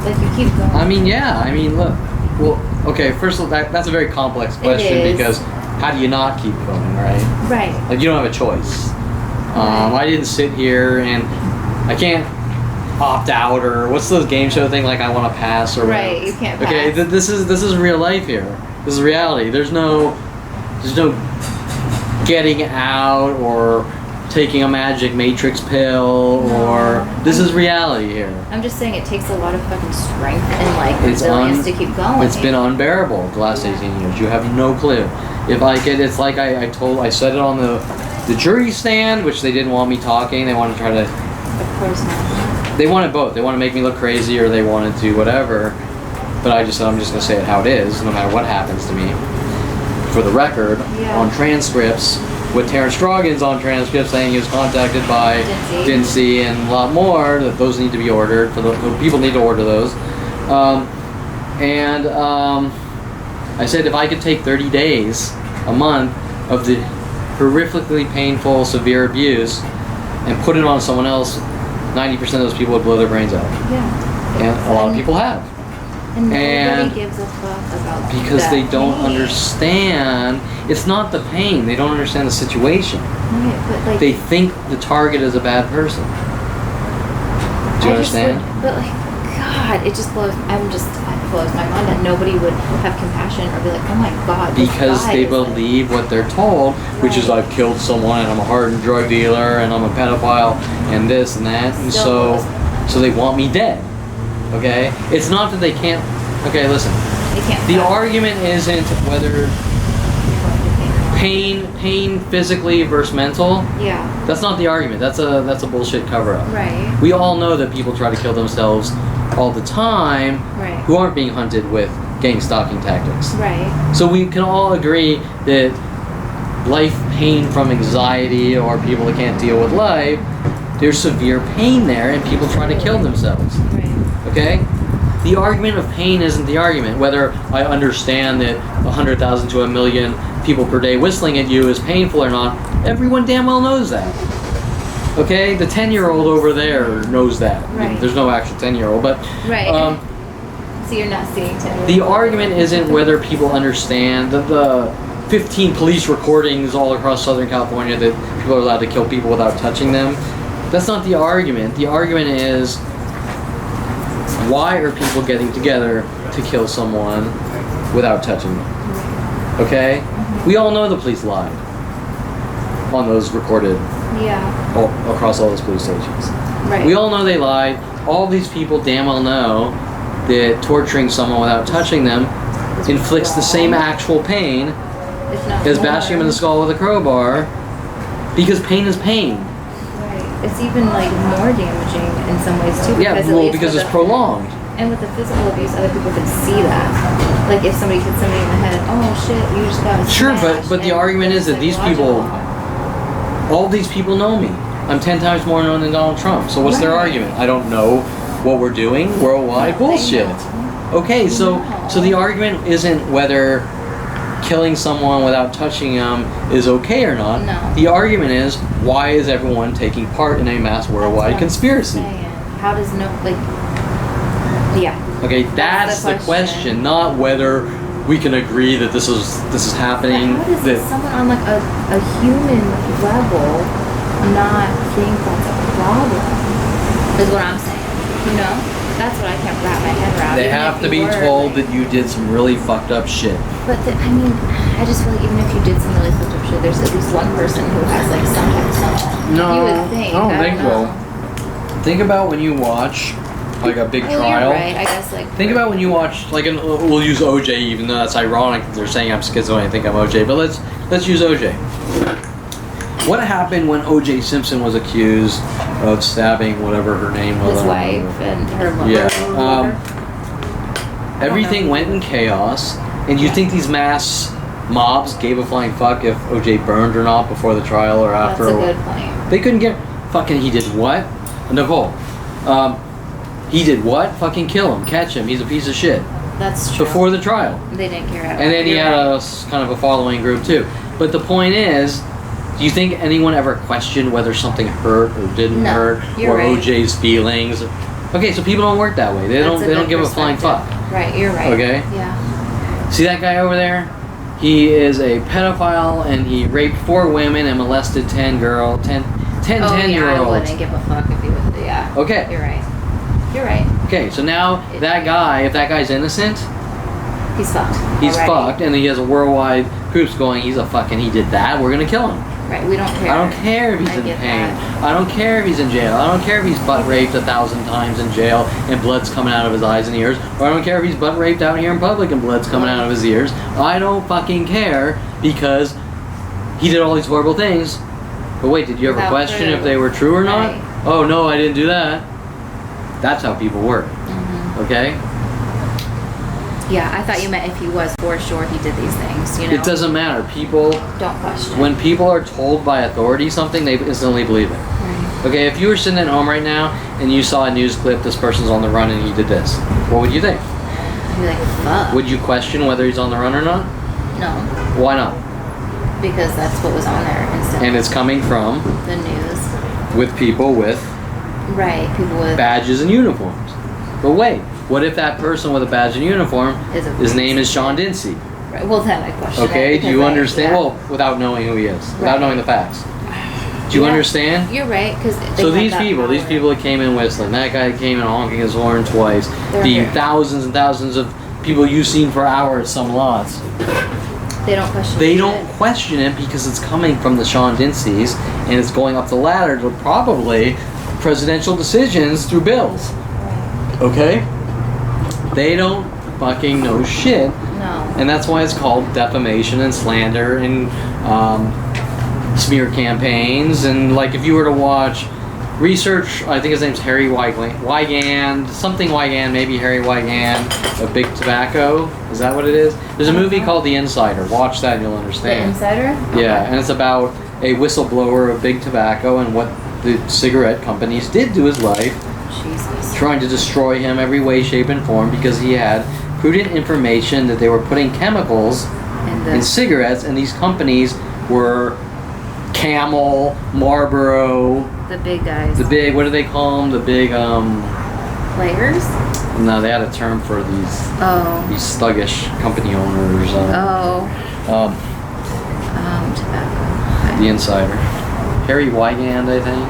Like you keep going. I mean, yeah. I mean, look. Well, okay. First of all, that's a very complex question because how do you not keep going, right? Right. Like you don't have a choice. I didn't sit here and I can't opt out or what's the game show thing like I want to pass or whatever. Right. You can't pass. Okay. This is real life here. This is reality. There's no getting out or taking a magic matrix pill or this is reality here. I'm just saying it takes a lot of fucking strength and like resilience to keep going. It's been unbearable the last 18 years. You have no clue. If I get, it's like I said it on the jury stand, which they didn't want me talking. They wanted to try to. Of course not. They wanted both. They want to make me look crazy or they wanted to whatever. But I just said I'm just gonna say it how it is, no matter what happens to me. For the record, on transcripts. With Terrence Strogan's on transcripts saying he was contacted by Dincy and a lot more, that those need to be ordered. People need to order those. I said if I could take 30 days, a month, of the horrifically painful, severe abuse and put it on someone else, 90% of those people would blow their brains out. Yeah. And a lot of people have. And nobody gives a fuck about because that they don't pain. understand. It's not the pain. They don't understand the situation. Right, but like, they think the target is a bad person. Do you understand? But like, God, it just blows. It blows my mind that nobody would have compassion or be like, oh my God. Because they believe what they're told, which is I've killed someone and I'm a hardened drug dealer and I'm a pedophile and this and that, and so they want me dead. Okay? It's not that they can't. Okay, listen. They can't. The argument isn't whether pain physically versus mental. Yeah. That's not the argument. That's a bullshit cover up. Right. We all know that people try to kill themselves all the time Right. who aren't being hunted with gang stalking tactics. Right. So we can all agree that life pain from anxiety or people that can't deal with life, there's severe pain there and people try to kill themselves. Right. Okay? The argument of pain isn't the argument. Whether I understand that 100,000 to 1 million people per day whistling at you is painful or not, everyone damn well knows that. Okay? The 10-year-old over there knows that. Right. There's no actual 10-year-old, but Right. So you're not seeing 10. the argument isn't whether people understand the 15 police recordings all across Southern California that people are allowed to kill people without touching them. That's not the argument. The argument is, why are people getting together to kill someone without touching them? Okay? We all know the police lied on those recorded Yeah. all across all those police stations. Right. We all know they lied. All these people damn well know that torturing someone without touching them inflicts the same actual pain If not as more. bashing him in the skull with a crowbar, because pain is pain. Right. It's even like more damaging in some ways too. Yeah, at well, least because with it's the- prolonged. And with the physical abuse, other people can see that. Like if somebody hits somebody in the head, oh shit, you just got Sure, smashed. but the And argument is that it's these people, psychological. all these people know me. I'm 10 times more known than Donald Trump. So what's their Right. argument? I don't know what we're doing worldwide. Bullshit. Okay, so the argument isn't whether killing someone without touching them is okay or not. No. The argument is, why is everyone taking part in a mass worldwide conspiracy? Saying. How does no like? Yeah. Okay, that's the question, not whether we can agree that this is happening. But how does That someone on like a human level not think that's a problem? Is what I'm saying. You know, that's what I can't wrap my head around. they Even have if to you be were, told like- that you did some really fucked up shit. But I mean, I just feel like even if you did some really fucked up shit, there's at least one person who has like some type of something. No, You would think. I don't think know. so. Think about when you watch like a big Well, trial. you're right. I guess like. Think about when you watch like we'll use OJ, even though that's ironic that they're saying I'm schizo and I think I'm OJ. But let's use OJ. What happened when OJ Simpson was accused of stabbing whatever her name was? his wife and her lover. Yeah. Everything went in chaos, and you think these mass mobs gave a flying fuck if OJ burned or not before the trial or That's after? a good point. They couldn't get fucking. He did what? Nicole. He did what? Fucking kill him, catch him. He's a piece of shit. That's true. Before the trial, They didn't care at all. and then he You're had right. kind of a following group too. But the point is, do you think anyone ever questioned whether something hurt or didn't No, hurt, you're or right. OJ's feelings? Okay, so people don't work that way. They That's don't. a They don't good give a flying fuck. perspective. Right, you're right. Okay. Yeah. See that guy over there? He is a pedophile and he raped 4 women and molested 10 year Oh, yeah, I year olds. wouldn't give a fuck if he was. Yeah. Okay. You're right. You're right. Okay, so now that guy, if that guy's innocent, He's fucked. he's already. fucked, and he has a worldwide groups going, he did that, we're gonna kill him. Right. We don't care. I don't care if he's I in get pain. that. I don't care if he's in jail. I don't care if he's butt raped 1,000 times in jail and blood's coming out of his eyes and ears. Or I don't care if he's butt raped out here in public and blood's coming out of his ears. I don't fucking care because he did all these horrible things. But wait, did you ever Without question proof. if they were true or not? Right. Oh no, I didn't do that. That's how people work. Mm-hmm. Okay? Yeah, I thought you meant if he was for sure he did these things. You know. It doesn't matter. People, Don't question. when people are told by authority something, they instantly believe it. Right. Okay, if you were sitting at home right now and you saw a news clip, this person's on the run and he did this, what would you think? I'd be like, fuck. Would you question whether he's on the run or not? No, Why not? because that's what was on there instead. And it's coming from The news. with people with Right. People with. badges and uniforms. But wait, what if that person with a badge and uniform, Is a his name is piece Sean of shit. Dinsey? Right. Well, then I question. Okay, it do you because understand? yeah. Well, without knowing who he is, without Right. knowing the facts. Do you Yeah. understand? You're right, because So these people that came in whistling, that guy came in honking his horn twice, They're the here. thousands and thousands of people you've seen for hours, some lots, They don't question. they shit. don't question it because it's coming from the Sean Dinseys and it's going up the ladder to probably presidential decisions through bills. Right. Okay? They don't fucking know shit, No. and that's why it's called defamation and slander and smear campaigns. And like if you were to watch research, I think his name's Harry Wigand, something Wigand, maybe Harry Wigand, of Big Tobacco. Is that what it is? There's a movie called The Insider. Watch that and you'll The understand. Insider? Yeah, and it's about a whistleblower of Big Tobacco and what the cigarette companies did to his life, Jesus. trying to destroy him every way, shape, and form because he had prudent information that they were putting chemicals And in cigarettes, and these companies were Camel, Marlboro, the big guys. the big, what do they call them? The big, Players? no, they had a term for these thuggish company owners. Tobacco. The Insider. Harry Wigand, I think.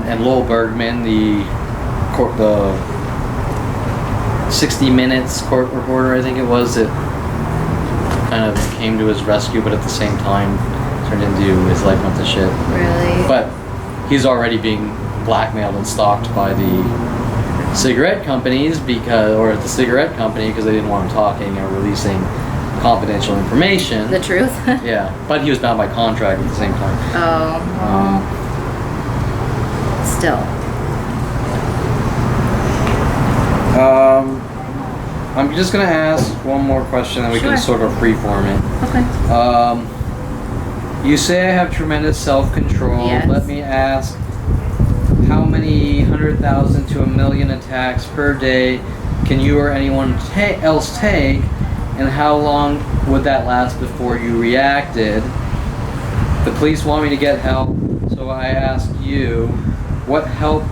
And Lowell Bergman, the 60 Minutes court reporter, I think it was, that kind of came to his rescue, but at the same time turned into his life went to shit. Really? But he's already being blackmailed and stalked by the cigarette companies or the cigarette company because they didn't want him talking or releasing confidential information. The truth? Yeah, but he was bound by contract at the same time. Still. I'm just gonna ask one more question and we can sort of freeform it. Okay. You say I have tremendous self-control. Yes. Let me ask, how many 100,000 to 1,000,000 attacks per day can you or anyone else take, and how long would that last before you reacted? The police want me to get help, so I ask you, what help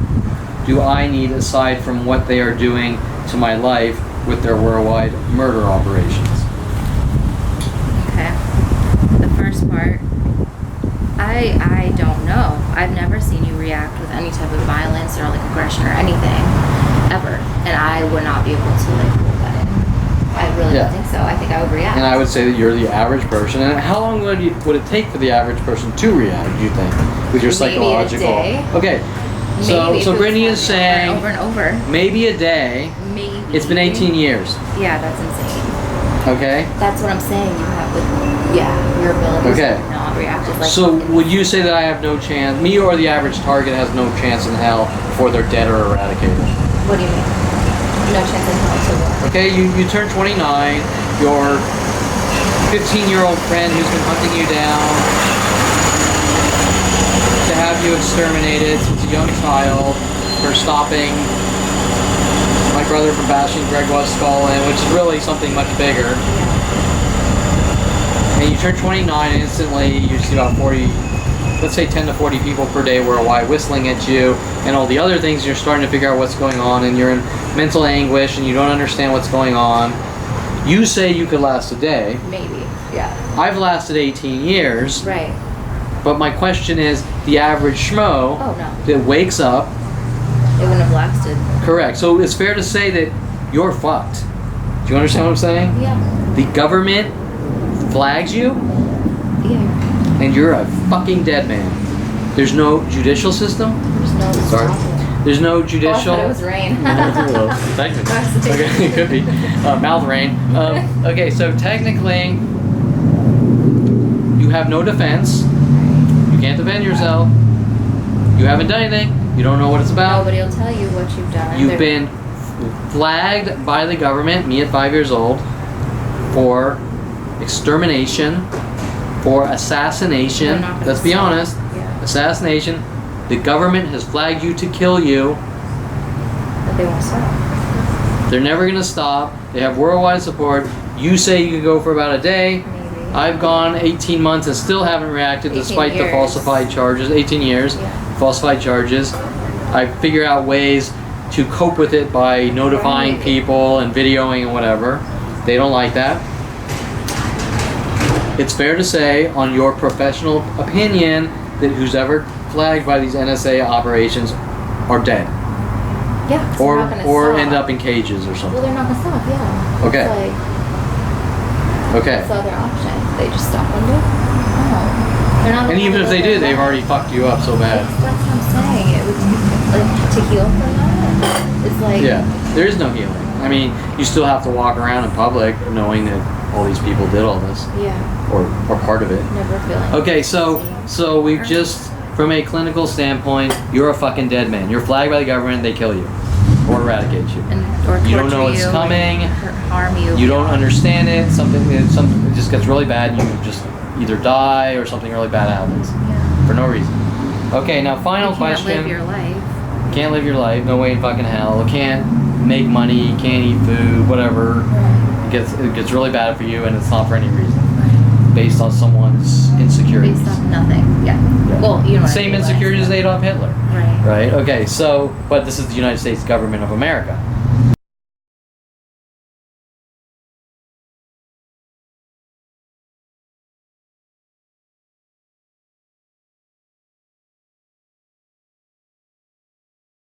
do I need aside from what they are doing to my life with their worldwide murder operations? Okay. The first part, I don't know. I've never seen you react with any type of violence or like aggression or anything, ever. And I would not be able to like hold that in. I really don't think so. I think I would react. And I would say that you're the average person. And how long would it take for the average person to react, do you think? With your psychological... Maybe a day. Okay. So Brittany is saying... Over and over. Maybe a day. Maybe. It's been 18 years. Yeah, that's insane. Okay? That's what I'm saying. You have your ability to not react. Is like So would you say that I have no chance, me or the average target has no chance in hell before they're dead or eradicated? What do you mean? No chance in hell to what? Okay, you turn 29, your 15-year-old friend who's been hunting you down to have you exterminated since a young child for stopping my brother from bashing Greg West's skull in, which is really something much bigger. And you turn 29 and instantly you see about 40, let's say 10 to 40 people per day worldwide whistling at you and all the other things. You're starting to figure out what's going on and you're in mental anguish and you don't understand what's going on. You say you could last a day. Maybe, yeah. I've lasted 18 years. Right. But my question is, the average schmo that wakes up... It wouldn't have lasted. Correct. So it's fair to say that you're fucked. Do you understand what I'm saying? Yeah. The government flags you, and you're a fucking dead man. There's no judicial system. There's no. Sorry. There's no judicial. Oh, I thought it was rain. Technically. Okay, it could be. Mouth rain. Okay, so technically, you have no defense. You can't defend yourself. You haven't done anything. You don't know what it's about. Nobody will tell you what you've done. You've been flagged by the government, me at 5 years old, for extermination, for assassination. Let's be honest. Yeah. Assassination. The government has flagged you to kill you. But they won't stop. They're never going to stop. They have worldwide support. You say you can go for about a day. Maybe. I've gone 18 months and still haven't reacted despite the falsified charges. 18 years. Yeah. Falsified charges. I figure out ways to cope with it by notifying people and videoing and whatever. They don't like that. It's fair to say, on your professional opinion, that who's ever flagged by these NSA operations are dead. Yeah. Or end up in cages or something. Well, they're not gonna stop. Yeah. Okay. That's the other option. They just stop one day. No. They're not. And even if they did, they've already fucked you up so bad. That's what I'm saying. It would like to heal from that. It's like there is no healing. I mean, you still have to walk around in public knowing that all these people did all this. Yeah. Or part of it. Never feeling. Okay, so we've just from a clinical standpoint, you're a fucking dead man. You're flagged by the government, they kill you. Or eradicate you. Or You don't know torture what's you coming. and harm you. You don't understand it. It just gets really bad. You just either die or something really bad happens. Yeah. For no reason. Okay, now final You can't question. live your life. Can't live your life. No way in fucking hell. Can't make money. Can't eat food. Whatever. It gets really bad for you, and it's not for any reason. Based on someone's insecurities. Based on nothing. Yeah. Yeah. Well, you know what I Same mean, insecurities as Adolf Hitler. Right. Right? Okay, so, but this is the United States government of America.